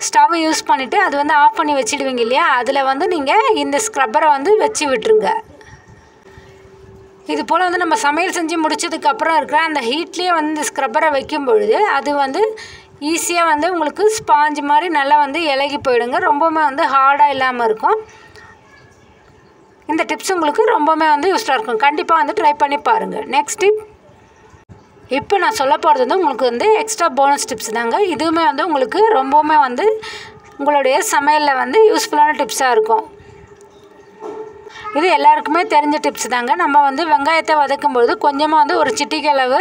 ஸ்டவ் யூஸ் பண்ணிவிட்டு அது வந்து ஆஃப் பண்ணி வச்சுடுவீங்க இல்லையா, அதில் வந்து நீங்கள் இந்த ஸ்க்ரப்பரை வந்து வச்சு விட்டுருங்க. இது போல் வந்து நம்ம சமையல் செஞ்சு முடிச்சதுக்கப்புறம் இருக்கிற அந்த ஹீட்லேயே வந்து இந்த ஸ்க்ரப்பரை வைக்கும் பொழுது அது வந்து ஈஸியாக வந்து உங்களுக்கு ஸ்பாஞ்சு மாதிரி நல்லா வந்து இலகி போயிடுங்க. ரொம்பவுமே வந்து ஹார்டாக இல்லாமல் இருக்கும். இந்த டிப்ஸ் உங்களுக்கு ரொம்பவுமே வந்து யூஸ்ஃபுல்லாக இருக்கும். கண்டிப்பாக வந்து ட்ரை பண்ணி பாருங்கள். நெக்ஸ்ட் டிப், இப்போ நான் சொல்ல போகிறது வந்து உங்களுக்கு வந்து எக்ஸ்ட்ரா போனஸ் டிப்ஸ் தாங்க. இதுவுமே வந்து உங்களுக்கு ரொம்பவுமே வந்து உங்களுடைய சமையலில் வந்து யூஸ்ஃபுல்லான டிப்ஸாக இருக்கும். இது எல்லாருக்குமே தெரிஞ்ச டிப்ஸ் தாங்க. நம்ம வந்து வெங்காயத்தை வதக்கும்பொழுது கொஞ்சமாக வந்து ஒரு சிட்டிகை அளவு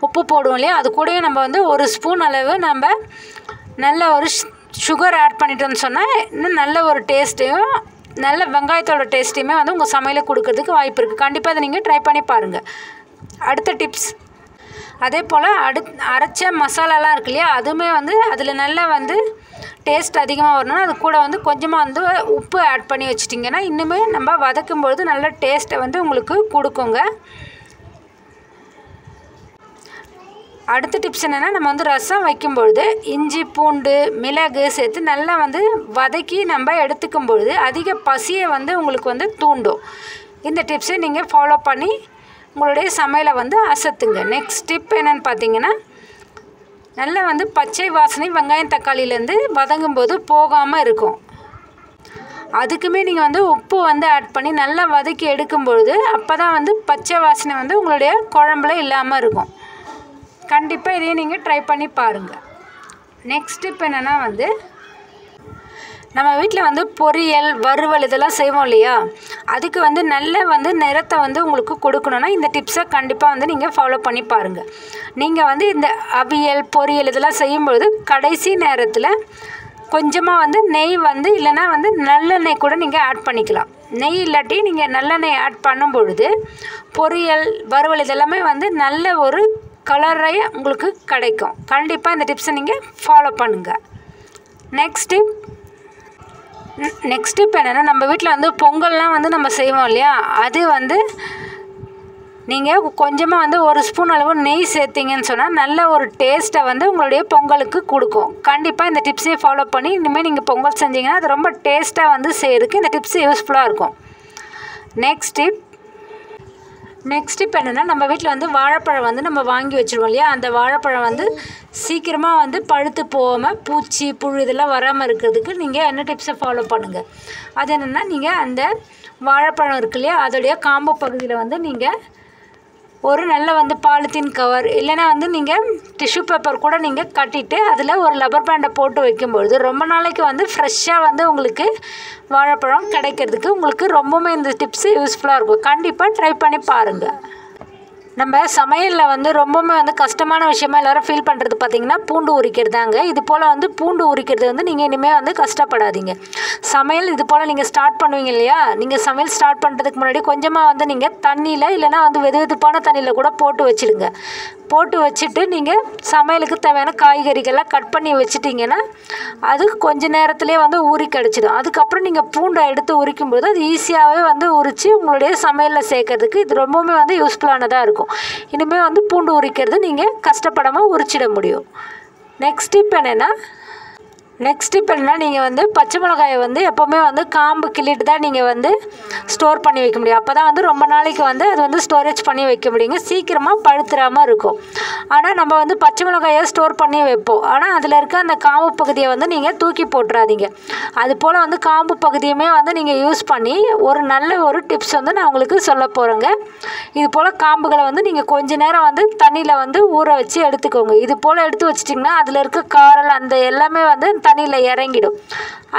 உப்பு போடுவோம் இல்லையா, அது கூடயே நம்ம வந்து ஒரு ஸ்பூன் அளவு நம்ம நல்ல ஒரு சுகர் ஆட் பண்ணிட்டோம்னு சொன்னால் இன்னும் நல்ல ஒரு டேஸ்ட்டையும் நல்ல வெங்காயத்தோட டேஸ்ட்டையுமே வந்து உங்கள் சமையலுக்கு கொடுக்கறதுக்கு வாய்ப்பு இருக்குது. கண்டிப்பாக அதை நீங்கள் ட்ரை பண்ணி பாருங்கள். அடுத்த டிப்ஸ், அதே போல் அரைச்ச மசாலாலாம் இருக்கு இல்லையா, அதுவுமே வந்து அதில் நல்லா வந்து டேஸ்ட் அதிகமாக வரணும்னா அது கூட வந்து கொஞ்சமாக வந்து உப்பு ஆட் பண்ணி வச்சிட்டிங்கன்னா இன்னுமே நம்ம வதக்கும்பொழுது நல்ல டேஸ்ட்டை வந்து உங்களுக்கு கொடுக்குங்க. அடுத்த டிப்ஸ் என்னென்னா, நம்ம வந்து ரசம் வைக்கும்பொழுது இஞ்சி பூண்டு மிளகு சேர்த்து நல்லா வந்து வதக்கி நம்ம எடுத்துக்கும் பொழுது அதிக பசியை வந்து உங்களுக்கு வந்து தூண்டும். இந்த டிப்ஸை நீங்கள் ஃபாலோ பண்ணி உங்களுடைய சமையலை வந்து அசத்துங்க. நெக்ஸ்ட் டிப் என்னென்னு பார்த்தீங்கன்னா, நல்லா வந்து பச்சை வாசனை வெங்காயம் தக்காளியிலேருந்து வதங்கும்போது போகாமல் இருக்கும். அதுக்குமே நீங்கள் வந்து உப்பு வந்து ஆட் பண்ணி நல்லா வதக்கி எடுக்கும்பொழுது அப்போ தான் வந்து பச்சை வாசனை வந்து உங்களுடைய குழம்புல இல்லாமல் இருக்கும். கண்டிப்பாக இதையும் நீங்கள் ட்ரை பண்ணி பாருங்கள். நெக்ஸ்ட் டிப் என்னென்னா வந்து, நம்ம வீட்டில் வந்து பொரியல் வறுவல் இதெல்லாம் செய்வோம் இல்லையா, அதுக்கு வந்து நல்ல வந்து நிறத்தை வந்து உங்களுக்கு கொடுக்கணுன்னா இந்த டிப்ஸை கண்டிப்பாக வந்து நீங்கள் ஃபாலோ பண்ணி பாருங்கள். நீங்கள் வந்து இந்த அவியல் பொரியல் இதெல்லாம் செய்யும்பொழுது கடைசி நேரத்தில் கொஞ்சமாக வந்து நெய் வந்து இல்லைனா வந்து நல்லெண்ணெய் கூட நீங்கள் ஆட் பண்ணிக்கலாம். நெய் இல்லாட்டி நீங்கள் நல்லெண்ணெய் ஆட் பண்ணும் பொழுது பொரியல் வறுவல் இதெல்லாமே வந்து நல்ல ஒரு கலரை உங்களுக்கு கிடைக்கும். கண்டிப்பாக இந்த டிப்ஸை நீங்கள் ஃபாலோ பண்ணுங்கள். நெக்ஸ்ட் டிப் என்னென்னா, நம்ம வீட்டில் வந்து பொங்கல்லாம் வந்து நம்ம செய்வோம் இல்லையா, அது வந்து நீங்கள் கொஞ்சமாக வந்து 1 ஸ்பூன் அளவு நெய் சேர்த்திங்கன்னு சொன்னால் நல்ல ஒரு டேஸ்ட்டை வந்து உங்களுடைய பொங்கலுக்கு கொடுக்கும். கண்டிப்பாக இந்த டிப்ஸையும் ஃபாலோ பண்ணி இனிமேல் நீங்கள் பொங்கல் செஞ்சிங்கன்னா அது ரொம்ப டேஸ்ட்டாக வந்து செய்கிறதுக்கு இந்த டிப்ஸ் யூஸ்ஃபுல்லாக இருக்கும். நெக்ஸ்ட் டிப் என்னென்னா, நம்ம வீட்டில் வந்து வாழைப்பழம் வந்து நம்ம வாங்கி வச்சுருவோம் இல்லையா, அந்த வாழைப்பழம் வந்து சீக்கிரமாக வந்து பழுத்து போகாமல் பூச்சி புழு இதெல்லாம் வராமல் இருக்கிறதுக்கு நீங்கள் என்ன டிப்ஸை ஃபாலோ பண்ணுங்கள். அது என்னென்னா, நீங்கள் அந்த வாழைப்பழம் இருக்கு இல்லையா, அதோடைய காம்பு பகுதியில் வந்து நீங்கள் ஒரு நல்ல வந்து பாலித்தீன் கவர் இல்லைனா வந்து நீங்கள் டிஷ்யூ பேப்பர் கூட நீங்கள் கட்டிட்டு அதில் ஒரு லப்பர் பேண்டை போட்டு வைக்கும்பொழுது ரொம்ப நாளைக்கு வந்து ஃப்ரெஷ்ஷாக வந்து உங்களுக்கு வாழைப்பழம் கிடைக்கிறதுக்கு உங்களுக்கு ரொம்பவுமே இந்த டிப்ஸு யூஸ்ஃபுல்லாக இருக்கும். கண்டிப்பாக ட்ரை பண்ணி பாருங்கள். நம்ம சமையலில் வந்து ரொம்பவுமே வந்து கஷ்டமான விஷயமா எல்லோரும் ஃபீல் பண்ணுறது பார்த்திங்கன்னா பூண்டு உரிக்கிறதாங்க. இது போல் வந்து பூண்டு உரிக்கிறது வந்து நீங்கள் இனிமேல் வந்து கஷ்டப்படாதீங்க. சமையல் இது போல் நீங்கள் ஸ்டார்ட் பண்ணுவீங்க இல்லையா, நீங்கள் சமையல் ஸ்டார்ட் பண்ணுறதுக்கு முன்னாடி கொஞ்சமாக வந்து நீங்கள் தண்ணியில் இல்லைனா வந்து வெதுவெதுப்பான தண்ணியில் கூட போட்டு வச்சுடுங்க. போட்டு வச்சுட்டு நீங்கள் சமையலுக்கு தேவையான காய்கறிகள்லாம் கட் பண்ணி வச்சுட்டிங்கன்னா அது கொஞ்ச நேரத்துலேயே வந்து ஊறி கிடச்சிடும். அதுக்கப்புறம் நீங்கள் பூண்டை எடுத்து உரிக்கும்போது அது ஈஸியாகவே வந்து உரித்து உங்களுடைய சமையலில் சேர்க்கறதுக்கு இது ரொம்பவுமே வந்து யூஸ்ஃபுல்லானதாக இருக்கும். இனிமேல் வந்து பூண்டு உரிக்கிறது நீங்கள் கஷ்டப்படாமல் உரிச்சிட முடியும். நெக்ஸ்ட் டிப் என்னென்னா, நீங்கள் வந்து பச்சை மிளகாயை வந்து எப்போவுமே வந்து காம்பு கிள்ளிட்டு தான் நீங்கள் வந்து ஸ்டோர் பண்ணி வைக்க முடியும். அப்போ தான் வந்து ரொம்ப நாளைக்கு வந்து அது வந்து ஸ்டோரேஜ் பண்ணி வைக்க முடியுங்க, சீக்கிரமாக பழுத்துறாமல் இருக்கும். ஆனால் நம்ம வந்து பச்சை மிளகாயை ஸ்டோர் பண்ணி வைப்போம், ஆனால் அதில் இருக்க அந்த காம்பு பகுதியை வந்து நீங்கள் தூக்கி போட்டுறாதீங்க. அது போல் வந்து காம்பு பகுதியுமே வந்து நீங்கள் யூஸ் பண்ணி ஒரு நல்ல ஒரு டிப்ஸ் வந்து நான் உங்களுக்கு சொல்ல போகிறேங்க. இது போல் காம்புகளை வந்து நீங்கள் கொஞ்ச நேரம் வந்து தண்ணியில் வந்து ஊற வச்சு எடுத்துக்கோங்க. இது போல் எடுத்து வச்சிட்டிங்கன்னா அதில் இருக்க காரல் அந்த எல்லாமே வந்து தண்ணியில் இறங்கிடும்.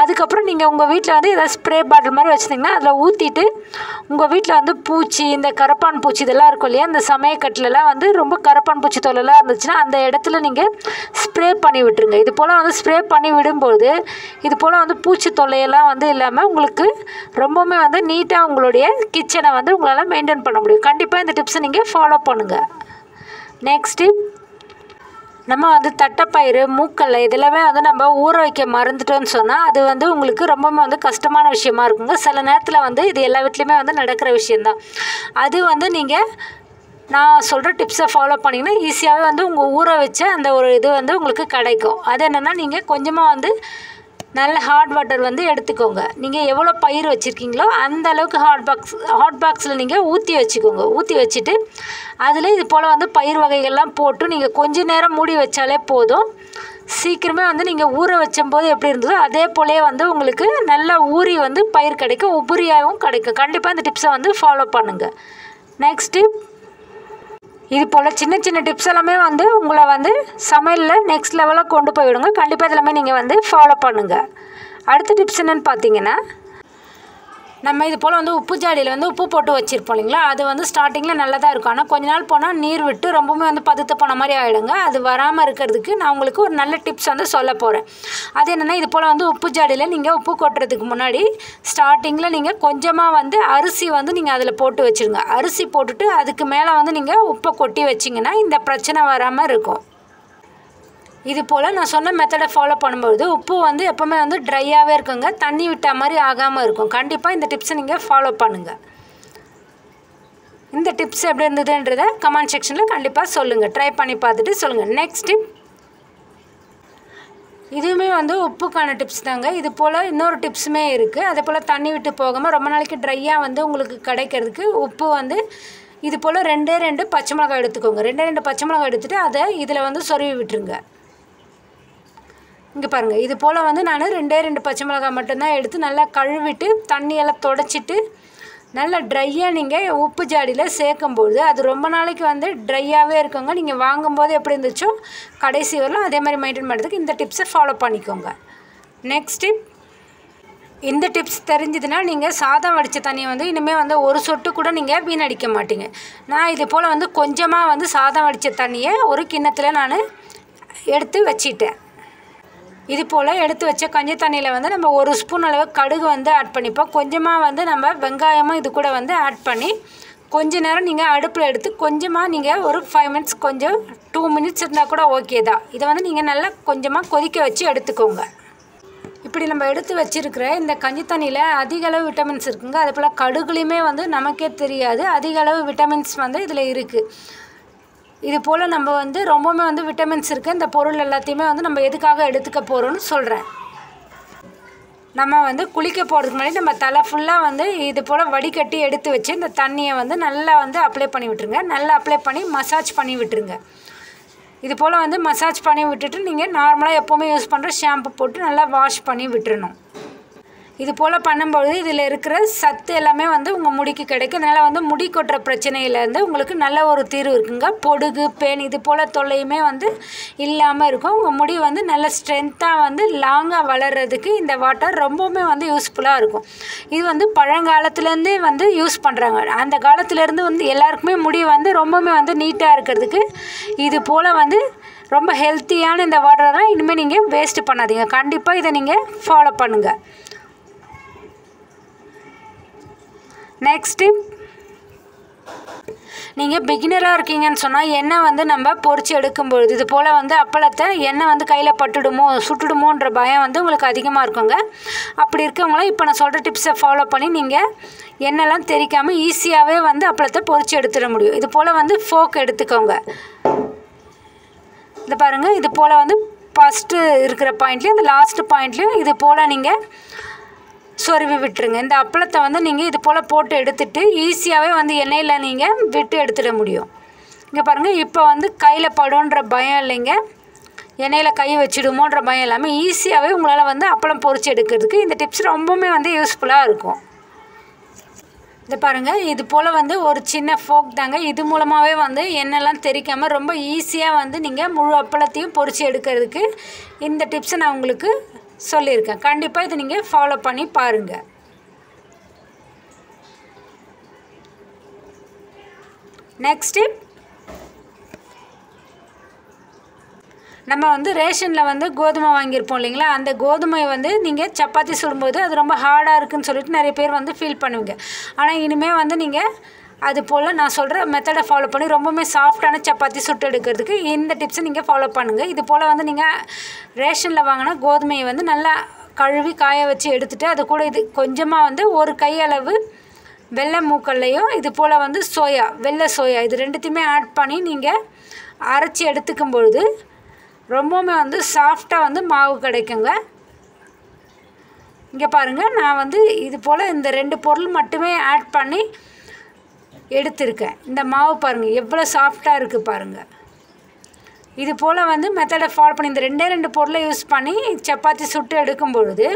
அதுக்கப்புறம் நீங்கள் உங்கள் வீட்டில் வந்து ஏதாவது ஸ்ப்ரே பாட்டில் மாதிரி வச்சுருந்தீங்கன்னா அதில் ஊற்றிட்டு உங்கள் வீட்டில் வந்து பூச்சி இந்த கரப்பான் பூச்சி இதெல்லாம் இருக்கும் இல்லையா, இந்த சமயக்கட்டிலலாம் வந்து ரொம்ப கரப்பான் பூச்சி தொல்லைலாம் இருந்துச்சுன்னா அந்த இடத்துல நீங்கள் ஸ்ப்ரே பண்ணி விட்டுருங்க. இது போல் வந்து ஸ்ப்ரே பண்ணி விடும்போது இது போல் வந்து பூச்சி தொல்லையெல்லாம் வந்து இல்லாமல் உங்களுக்கு ரொம்பவுமே வந்து நீட்டாக உங்களுடைய கிச்சனை வந்து உங்களால் மெயின்டைன் பண்ண முடியும். கண்டிப்பாக இந்த டிப்ஸை நீங்கள் ஃபாலோ பண்ணுங்கள். நெக்ஸ்ட் டிப், நம்ம வந்து தட்டைப்பயிறு மூக்கல்லை இதெல்லாமே வந்து நம்ம ஊற வைக்க மறந்துட்டோன்னு சொன்னால் அது வந்து உங்களுக்கு ரொம்பவுமே வந்து கஷ்டமான விஷயமா இருக்குங்க. சில நேரத்தில் வந்து இது எல்லா வீட்லேயுமே வந்து நடக்கிற விஷயந்தான். அது வந்து நீங்கள் நான் சொல்கிற டிப்ஸை ஃபாலோ பண்ணிங்கன்னா ஈஸியாகவே வந்து உங்கள் ஊற வச்ச அந்த ஒரு இது வந்து உங்களுக்கு கிடைக்கும். அது என்னென்னா, நீங்கள் கொஞ்சமாக வந்து நல்ல ஹாட் வாட்டர் வந்து எடுத்துக்கோங்க. நீங்கள் எவ்வளோ பயிர் வச்சுருக்கீங்களோ அந்த அளவுக்கு ஹாட் பாக்ஸில் நீங்கள் ஊற்றி வச்சுக்கோங்க. ஊற்றி வச்சுட்டு அதில் இது போல் வந்து பயிர் வகைகள்லாம் போட்டு நீங்கள் கொஞ்ச நேரம் மூடி வச்சாலே போதும். சீக்கிரமே வந்து நீங்கள் ஊற வச்சும்போது எப்படி இருந்ததோ அதே போலே வந்து உங்களுக்கு நல்லா ஊறி வந்து பயிர் கிடைக்கும், உபரியாகவும் கிடைக்கும். கண்டிப்பாக இந்த டிப்ஸை வந்து ஃபாலோ பண்ணுங்கள். நெக்ஸ்ட் டிப், இது போல் சின்ன சின்ன டிப்ஸ் எல்லாமே வந்து உங்களை வந்து சமையலில் நெக்ஸ்ட் லெவலில் கொண்டு போய் விடுங்க. கண்டிப்பாக இதெல்லாமே நீங்கள் வந்து ஃபாலோ பண்ணுங்கள். அடுத்த டிப்ஸ் என்னென்னு பார்த்தீங்கன்னா, நம்ம இது போல் வந்து உப்பு ஜாடியில் வந்து உப்பு போட்டு வச்சுருப்போம் இல்லைங்களா, அது வந்து ஸ்டார்டிங்கில் நல்லா தான் இருக்கும். ஆனால் கொஞ்ச நாள் போனால் நீர் விட்டு ரொம்பவுமே வந்து பதுத்து போன மாதிரி ஆகிடுங்க. அது வராமல் இருக்கிறதுக்கு நான் உங்களுக்கு ஒரு நல்ல டிப்ஸ் வந்து சொல்ல போகிறேன். அது என்னென்னா, இது போல் வந்து உப்பு ஜாடியில் நீங்கள் உப்பு கொட்டுறதுக்கு முன்னாடி ஸ்டார்டிங்கில் நீங்கள் கொஞ்சமாக வந்து அரிசி வந்து நீங்கள் அதில் போட்டு வச்சுருங்க. அரிசி போட்டுட்டு அதுக்கு மேலே வந்து நீங்கள் உப்பை கொட்டி வச்சிங்கன்னா இந்த பிரச்சனை வராமல் இருக்கும். இது போல் நான் சொன்ன மெத்தடை ஃபாலோ பண்ணும்போது உப்பு வந்து எப்போவுமே வந்து ட்ரையாகவே இருக்குங்க, தண்ணி விட்ட மாதிரி ஆகாமல் இருக்கும். கண்டிப்பாக இந்த டிப்ஸை நீங்கள் ஃபாலோ பண்ணுங்கள். இந்த டிப்ஸ் எப்படி இருந்ததுன்றதை கமெண்ட் செக்ஷனில் கண்டிப்பாக சொல்லுங்கள். ட்ரை பண்ணி பார்த்துட்டு சொல்லுங்கள். நெக்ஸ்ட் டிப், இதுவுமே வந்து உப்புக்கான டிப்ஸ் தாங்க. இது போல் இன்னொரு டிப்ஸுமே இருக்குது. அதே போல் தண்ணி விட்டு போகாமல் ரொம்ப நாளைக்கு ட்ரையாக வந்து உங்களுக்கு கிடைக்கிறதுக்கு உப்பு வந்து இது போல் 2 பச்சை மிளகாய் எடுத்துக்கோங்க. 2 பச்சை மிளகாய் எடுத்துகிட்டு அதை இதில் வந்து சொருவி விட்டுருங்க. இங்கே பாருங்கள், இது போல் வந்து நான் 2 பச்சை மிளகாய் மட்டும்தான் எடுத்து நல்லா கழுவிட்டு தண்ணியெல்லாம் தொடச்சிட்டு நல்லா ட்ரையாக நீங்கள் உப்பு ஜாடியில் சேர்க்கும்போது அது ரொம்ப நாளைக்கு வந்து ட்ரையாகவே இருக்குங்க. நீங்கள் வாங்கும்போது எப்படி இருந்துச்சோ கடைசி வரலாம் அதே மாதிரி மெயின்டைன் பண்ணுறதுக்கு இந்த டிப்ஸை ஃபாலோ பண்ணிக்கோங்க. நெக்ஸ்ட் டிப், இந்த டிப்ஸ் தெரிஞ்சதுன்னா நீங்கள் சாதம் வடித்த தண்ணியை வந்து இனிமேல் வந்து ஒரு சொட்டு கூட நீங்கள் வீணடிக்க மாட்டீங்க. நான் இது போல் வந்து கொஞ்சமாக வந்து சாதம் வடித்த தண்ணியை ஒரு கிண்ணத்தில் நான் எடுத்து வச்சிட்டேன். இது போல் எடுத்து வச்ச கஞ்சி தண்ணியில் வந்து நம்ம 1 ஸ்பூன் அளவு கடுகு வந்து ஆட் பண்ணிப்போம். கொஞ்சமாக வந்து நம்ம வெங்காயமும் இது கூட வந்து ஆட் பண்ணி கொஞ்ச நேரம் நீங்கள் அடுப்பில் எடுத்து கொஞ்சமாக நீங்கள் ஒரு 5 மினிட்ஸ் கொஞ்சம் 2 மினிட்ஸ் இருந்தால் கூட ஓகே தான். இதை வந்து நீங்கள் நல்லா கொஞ்சமாக கொதிக்க வச்சு எடுத்துக்கோங்க. இப்படி நம்ம எடுத்து வச்சுருக்கிற இந்த கஞ்சி தண்ணியில் அதிக அளவு விட்டமின்ஸ் இருக்குங்க. அதே போல் கடுகுலையுமே வந்து நமக்கே தெரியாது அதிக அளவு விட்டமின்ஸ் வந்து இதில் இருக்குது. இது போல் நம்ம வந்து ரொம்பவுமே வந்து விட்டமின்ஸ் இருக்குது. இந்த பொருள் எல்லாத்தையுமே வந்து நம்ம எதுக்காக எடுத்துக்க போகிறோன்னு சொல்கிறேன். நம்ம வந்து குளிக்க போகிறதுக்கு முன்னாடி நம்ம தலை ஃபுல்லாக வந்து இது போல் வடிகட்டி எடுத்து வச்சு இந்த தண்ணியை வந்து நல்லா வந்து அப்ளை பண்ணி விட்டுருங்க. நல்லா அப்ளை பண்ணி மசாஜ் பண்ணி விட்டுருங்க. இது போல் வந்து மசாஜ் பண்ணி விட்டுட்டு நீங்கள் நார்மலாக எப்போவுமே யூஸ் பண்ணுற ஷாம்பு போட்டு நல்லா வாஷ் பண்ணி விட்டுறணும். இது போல் பண்ணும்போது இதில் இருக்கிற சத்து எல்லாமே வந்து உங்கள் முடிக்கு கிடைக்கும். அதனால் வந்து முடி கொட்டுற பிரச்சனையிலேருந்து உங்களுக்கு நல்ல ஒரு தீர்வு இருக்குங்க. பொடுகு, பேன் இது போல் தொல்லையுமே வந்து இல்லாமல் இருக்கும். உங்கள் முடி வந்து நல்ல ஸ்ட்ரென்த்தாக வந்து லாங்காக வளர்கிறதுக்கு இந்த வாட்டர் ரொம்பவுமே வந்து யூஸ்ஃபுல்லாக இருக்கும். இது வந்து பழங்காலத்துலேருந்தே வந்து யூஸ் பண்ணுறாங்க. அந்த காலத்துலேருந்து வந்து எல்லாருக்குமே முடி வந்து ரொம்பவுமே வந்து நீட்டாக இருக்கிறதுக்கு இது போல் வந்து ரொம்ப ஹெல்த்தியான இந்த வாட்டரெலாம் இனிமேல் நீங்கள் வேஸ்ட்டு பண்ணாதீங்க. கண்டிப்பாக இதை நீங்கள் ஃபாலோ பண்ணுங்கள். நெக்ஸ்ட் டிப், நீங்கள் பிகினராக இருக்கீங்கன்னு சொன்னால் எண்ணெய் வந்து நம்ம பொரிச்சு எடுக்கும்பொழுது இது போல் வந்து அப்பளத்தை எண்ணெய் வந்து கையில் பட்டுடுமோ சுட்டுடுமோன்ற பயம் வந்து உங்களுக்கு அதிகமாக இருக்குங்க. அப்படி இருக்கவங்களாம் இப்போ நான் சொல்கிற டிப்ஸை ஃபாலோ பண்ணி நீங்கள் எண்ணெய்லாம் தெரிக்காமல் ஈஸியாகவே வந்து அப்பளத்தை பொரிச்சு எடுத்துட முடியும். இது போல் வந்து ஃபோக் எடுத்துக்கோங்க. இது பாருங்கள், இது போல் வந்து ஃபஸ்ட்டு இருக்கிற பாயிண்ட்லேயும் இந்த லாஸ்ட் பாயிண்ட்லேயும் இது போல் நீங்கள் சொருவி விட்டுருங்க. இந்த அப்பளத்தை வந்து நீங்கள் இது போல் போட்டு எடுத்துகிட்டு ஈஸியாகவே வந்து எண்ணெயில் நீங்கள் விட்டு எடுத்துட முடியும். இங்கே பாருங்கள், இப்போ வந்து கையில் படுன்ற பயம் இல்லைங்க, எண்ணெயில் கை வச்சிடுமோன்ற பயம் இல்லாமல் ஈஸியாகவே உங்களால் வந்து அப்பளம் பொரிச்சு எடுக்கிறதுக்கு இந்த டிப்ஸ் ரொம்பவுமே வந்து யூஸ்ஃபுல்லாக இருக்கும். இது பாருங்கள், இது போல் வந்து ஒரு சின்ன ஃபோக் தாங்க. இது மூலமாகவே வந்து எண்ணெய்லாம் தெரிக்காமல் ரொம்ப ஈஸியாக வந்து நீங்கள் முழு அப்பளத்தையும் பொரிச்சு எடுக்கிறதுக்கு இந்த டிப்ஸை நான் உங்களுக்கு சொல்லியிருக்கேன். கண்டிப்பாக இதை நீங்கள் ஃபாலோ பண்ணி பாருங்கள். நெக்ஸ்ட் டிப், நம்ம வந்து ரேஷனில் வந்து கோதுமை வாங்கியிருப்போம் இல்லைங்களா, அந்த கோதுமையை வந்து நீங்கள் சப்பாத்தி சுடும்போது அது ரொம்ப ஹார்டாக இருக்குதுன்னு சொல்லிட்டு நிறைய பேர் வந்து ஃபீல் பண்ணுவீங்க. ஆனால் இனிமேல் வந்து நீங்கள் அது போல் நான் சொல்கிற மெத்தடை ஃபாலோ பண்ணி ரொம்பவுமே சாஃப்டான சப்பாத்தி சுட்டு எடுக்கிறதுக்கு இந்த டிப்ஸை நீங்கள் ஃபாலோ பண்ணுங்கள். இது போல் வந்து நீங்கள் ரேஷனில் வாங்கினா கோதுமையை வந்து நல்லா கழுவி காய வச்சு எடுத்துகிட்டு அது கூட இது கொஞ்சமாக வந்து ஒரு கையளவு வெள்ளை மூக்கல்லையும் இது போல் வந்து சோயா, வெள்ளை சோயா இது ரெண்டுத்தையுமே ஆட் பண்ணி நீங்கள் அரைச்சி எடுத்துக்கும் பொழுது ரொம்பவுமே வந்து சாஃப்டாக வந்து மாவு கிடைக்குங்க. இங்கே பாருங்கள், நான் வந்து இது போல் இந்த 2 பொருள் மட்டுமே ஆட் பண்ணி எடுத்திருக்கேன். இந்த மாவு பாருங்கள் எவ்வளோ சாஃப்டாக இருக்குது பாருங்கள். இது போல் வந்து மெத்தடை ஃபாலோ பண்ணி இந்த 2 பொருளை யூஸ் பண்ணி சப்பாத்தி சுட்டு எடுக்கும் பொழுது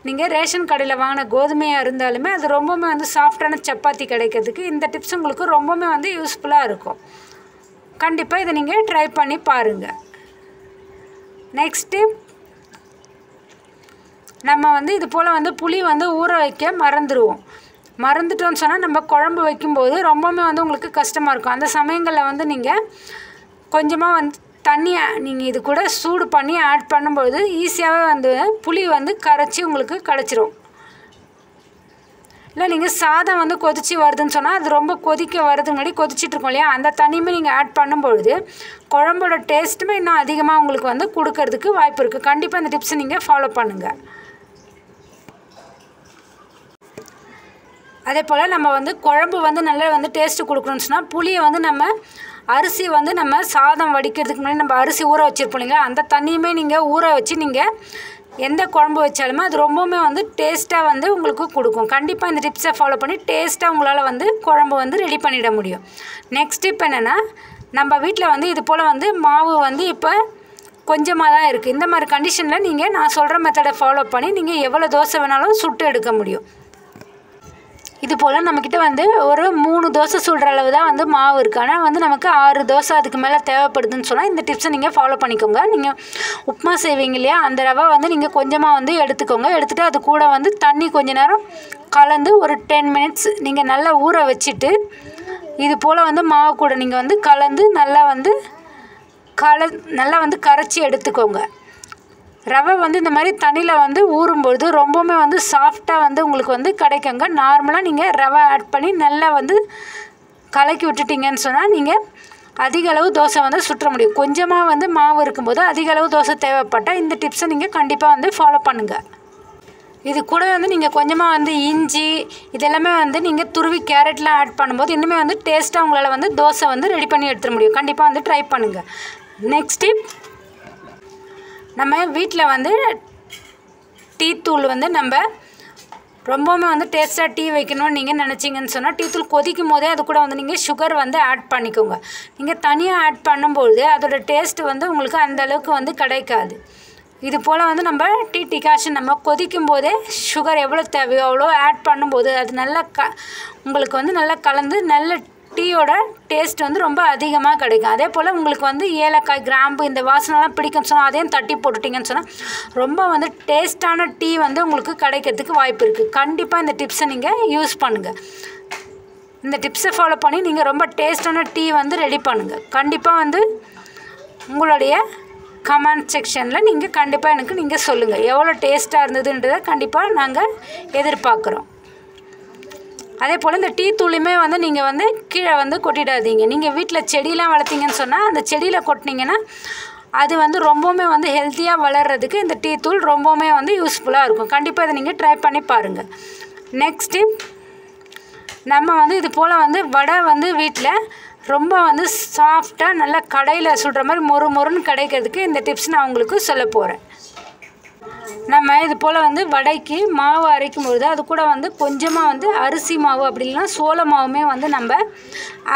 நீங்கள் ரேஷன் கடையில் வாங்கின கோதுமையாக இருந்தாலுமே அது ரொம்பவுமே வந்து சாஃப்டான சப்பாத்தி கிடைக்கிறதுக்கு இந்த டிப்ஸ் உங்களுக்கு ரொம்பவுமே வந்து யூஸ்ஃபுல்லாக இருக்கும். கண்டிப்பாக இதை நீங்கள் ட்ரை பண்ணி பாருங்கள். நெக்ஸ்ட் டிப், நம்ம வந்து இது போல் வந்து புளி வந்து ஊற வைக்க மறந்துடுவோம். மறந்துட்டோன்னு சொன்னால் நம்ம குழம்பு வைக்கும்போது ரொம்பவுமே வந்து உங்களுக்கு கஷ்டமாக இருக்கும். அந்த சமயங்களில் வந்து நீங்கள் கொஞ்சமாக வந்து தண்ணி நீங்கள் இது கூட சூடு பண்ணி ஆட் பண்ணும்போது ஈஸியாகவே வந்து புளி வந்து கரைச்சி உங்களுக்கு கிடச்சிரும். இல்லை நீங்கள் சாதம் வந்து கொதிச்சு வருதுன்னு சொன்னால் அது ரொம்ப கொதிக்க வரதுக்கு முன்னாடி கொதிச்சிட்ருக்கோம் இல்லையா, அந்த தண்ணியுமே நீங்கள் ஆட் பண்ணும்பொழுது குழம்போட டேஸ்ட்டுமே இன்னும் அதிகமாக உங்களுக்கு வந்து கொடுக்கறதுக்கு வாய்ப்பு இருக்குது. கண்டிப்பாக இந்த டிப்ஸை நீங்கள் ஃபாலோ பண்ணுங்கள். அதே போல் நம்ம வந்து குழம்பு வந்து நல்லா வந்து டேஸ்ட்டு கொடுக்கணும்னு சொன்னால் புளியை வந்து நம்ம அரிசி வந்து நம்ம சாதம் வடிக்கிறதுக்கு முன்னாடி நம்ம அரிசி ஊற வச்சுருப்போம் இல்லைங்களா, அந்த தண்ணியுமே நீங்கள் ஊற வச்சு நீங்கள் எந்த குழம்பு வச்சாலுமே அது ரொம்பவுமே வந்து டேஸ்ட்டாக வந்து உங்களுக்கு கொடுக்கும். கண்டிப்பாக இந்த டிப்ஸை ஃபாலோ பண்ணி டேஸ்ட்டாக உங்களால் வந்து குழம்பு வந்து ரெடி பண்ணிட முடியும். நெக்ஸ்ட் டிப் என்னென்னா, நம்ம வீட்டில் வந்து இது போல் வந்து மாவு வந்து இப்போ கொஞ்சமாக தான் இருக்குது. இந்த மாதிரி கண்டிஷனில் நீங்கள் நான் சொல்கிற மெத்தடை ஃபாலோ பண்ணி நீங்கள் எவ்வளோ தோசை வேணாலும் சுட்டு எடுக்க முடியும். இது போல் நம்மக்கிட்ட வந்து ஒரு 3 தோசை சுடுற அளவு தான் வந்து மாவு இருக்குது. ஆனால் வந்து நமக்கு 6 தோசை அதுக்கு மேலே தேவைப்படுதுன்னு சொன்னால் இந்த டிப்ஸை நீங்கள் ஃபாலோ பண்ணிக்கோங்க. நீங்கள் உப்புமா செய்வீங்க இல்லையா, அந்த ரவை வந்து நீங்கள் கொஞ்சமாக வந்து எடுத்துக்கோங்க. எடுத்துகிட்டு அது கூட வந்து தண்ணி கொஞ்ச நேரம் கலந்து ஒரு 10 மினிட்ஸ் நீங்கள் நல்லா ஊற வச்சுட்டு இது போல் வந்து மாவு கூட நீங்கள் வந்து கலந்து நல்லா வந்து கரைச்சி எடுத்துக்கோங்க. ரவை வந்து இந்த மாதிரி தண்ணியில் வந்து ஊறும்பொழுது ரொம்பவுமே வந்து சாஃப்டாக வந்து உங்களுக்கு வந்து கிடைக்குங்க. நார்மலாக நீங்கள் ரவை ஆட் பண்ணி நல்லா வந்து கலக்கி விட்டுட்டிங்கன்னு சொன்னால் நீங்கள் அதிக அளவு தோசை வந்து சுற்ற முடியும். கொஞ்சமாக வந்து மாவு இருக்கும்போது அதிக அளவு தோசை தேவைப்பட்டால் இந்த டிப்ஸை நீங்கள் கண்டிப்பாக வந்து ஃபாலோ பண்ணுங்கள். இது கூட வந்து நீங்கள் கொஞ்சமாக வந்து இஞ்சி இதெல்லாமே வந்து நீங்கள் துருவி கேரட்லாம் ஆட் பண்ணும்போது இன்னுமே வந்து டேஸ்ட்டாக உங்களால் வந்து தோசை வந்து ரெடி பண்ணி எடுத்துட முடியும். கண்டிப்பாக வந்து ட்ரை பண்ணுங்கள். நெக்ஸ்ட் டிப், நம்ம வீட்டில் வந்து டீ தூள் வந்து நம்ம ரொம்பவுமே வந்து டேஸ்ட்டாக டீ வைக்கணும்னு நீங்கள் நினச்சிங்கன்னு சொன்னால் டீ தூள் கொதிக்கும் போதே அது கூட வந்து நீங்கள் சுகர் வந்து ஆட் பண்ணிக்கோங்க. நீங்கள் தனியாக ஆட் பண்ணும்போது அதோடய டேஸ்ட்டு வந்து உங்களுக்கு அந்தளவுக்கு வந்து கிடைக்காது. இது போல் வந்து நம்ம டீ டிகாஷன் நம்ம கொதிக்கும் போதே சுகர் எவ்வளோ தேவையோ அவ்வளோ ஆட் பண்ணும்போது அது நல்லா உங்களுக்கு வந்து நல்லா கலந்து நல்ல டீயோட டேஸ்ட் வந்து ரொம்ப அதிகமாக கிடைக்கும். அதே போல் உங்களுக்கு வந்து ஏலக்காய் கிராம்பு இந்த வாசனைலாம் பிடிக்கும்னு சொன்னால் அதையும் தட்டி போட்டுட்டிங்கன்னு சொன்னால் ரொம்ப வந்து டேஸ்ட்டான டீ வந்து உங்களுக்கு கிடைக்கிறதுக்கு வாய்ப்பு இருக்குது. கண்டிப்பாக இந்த டிப்ஸை நீங்கள் யூஸ் பண்ணுங்கள். இந்த டிப்ஸை ஃபாலோ பண்ணி நீங்கள் ரொம்ப டேஸ்ட்டான டீ வந்து ரெடி பண்ணுங்கள். கண்டிப்பாக வந்து உங்களுடைய கமெண்ட் செக்ஷனில் நீங்கள் கண்டிப்பாக எனக்கு நீங்கள் சொல்லுங்கள் எவ்வளோ டேஸ்ட்டாக இருந்ததுன்றதை கண்டிப்பாக நாங்கள் எதிர்பார்க்குறோம். அதே போல் இந்த டீ தூளுமே வந்து நீங்கள் வந்து கீழே வந்து கொட்டிடாதீங்க. நீங்கள் வீட்டில் செடியெலாம் வளர்த்திங்கன்னு சொன்னால் அந்த செடியில் கொட்டினீங்கன்னா அது வந்து ரொம்பவுமே வந்து ஹெல்த்தியாக வளர்கிறதுக்கு இந்த டீ தூள் ரொம்பவுமே வந்து யூஸ்ஃபுல்லாக இருக்கும். கண்டிப்பாக இதை நீங்கள் ட்ரை பண்ணி பாருங்கள். நெக்ஸ்ட்டு நம்ம வந்து இது போல் வந்து வடை வந்து வீட்டில் ரொம்ப வந்து சாஃப்டாக நல்லா கடையில் சுடுற மாதிரி மொறுன்னு கிடைக்கிறதுக்கு இந்த டிப்ஸ் நான் உங்களுக்கு சொல்ல போகிறேன். நம்ம இது போல் வந்து வடைக்கு மாவு அரைக்கும் பொழுது அது கூட வந்து கொஞ்சமாக வந்து அரிசி மாவு அப்படி இல்லைனா சோள மாவுமே வந்து நம்ம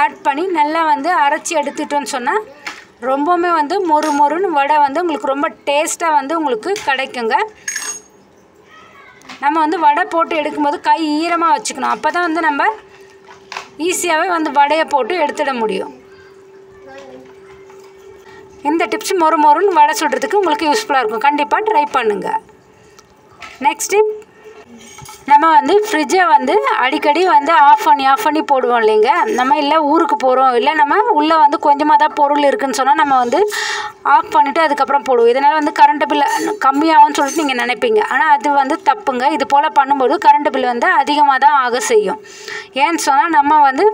ஆட் பண்ணி நல்லா வந்து அரைச்சி எடுத்துட்டோன்னு சொன்னால் ரொம்பவுமே வந்து மொறுன்னு வடை வந்து உங்களுக்கு ரொம்ப டேஸ்ட்டாக வந்து உங்களுக்கு கிடைக்குங்க. நம்ம வந்து வடை போட்டு எடுக்கும்போது கை ஈரமாக வச்சுக்கணும். அப்போ தான் வந்து நம்ம ஈஸியாகவே வந்து வடையை போட்டு எடுத்துட முடியும். இந்த டிப்ஸ் மொறுன்னு வடை சுடுறதுக்கு உங்களுக்கு யூஸ்ஃபுல்லாக இருக்கும். கண்டிப்பாக ட்ரை பண்ணுங்கள். நெக்ஸ்ட் டிப், நம்ம வந்து ஃப்ரிட்ஜை வந்து அடிக்கடி வந்து ஆஃப் பண்ணி போடுவோம் இல்லைங்க. நம்ம இல்லை ஊருக்கு போகிறோம் இல்லை நம்ம உள்ளே வந்து கொஞ்சமாக தான் பொருள் இருக்குதுன்னு சொன்னால் நம்ம வந்து ஆஃப் பண்ணிவிட்டு அதுக்கப்புறம் போடுவோம். இதனால் வந்து கரண்ட் பில் கம்மியாகும்னு சொல்லிட்டு நீங்கள் நினைப்பீங்க. ஆனால் அது வந்து தப்புங்க. இது போல் பண்ணும்போது கரண்ட் பில் வந்து அதிகமாக தான் ஆக செய்யும். ஏன்னு சொன்னால் நம்ம வந்து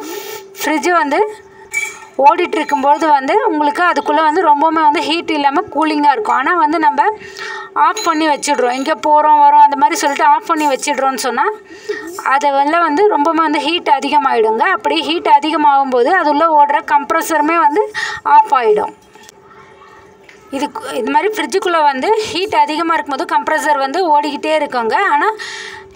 ஃப்ரிட்ஜு வந்து ஓடிட்டுருக்கும்போது வந்து உங்களுக்கு அதுக்குள்ளே வந்து ரொம்பவுமே வந்து ஹீட் இல்லாமல் கூலிங்காக இருக்கும். ஆனால் வந்து நம்ம ஆஃப் பண்ணி வச்சிடுறோம், எங்கே போகிறோம் வரோம் அந்த மாதிரி சொல்லிட்டு ஆஃப் பண்ணி வச்சிடுறோன்னு சொன்னால் அதை வந்து ரொம்பவுமே வந்து ஹீட் அதிகமாகிடுங்க. அப்படி ஹீட் அதிகமாகும் போது அது உள்ளே ஓடுற கம்ப்ரஸருமே வந்து ஆஃப் ஆகிடும். இது மாதிரி ஃப்ரிட்ஜுக்குள்ளே வந்து ஹீட் அதிகமாக இருக்கும்போது கம்ப்ரஸர் வந்து ஓடிக்கிட்டே இருக்குங்க. ஆனால்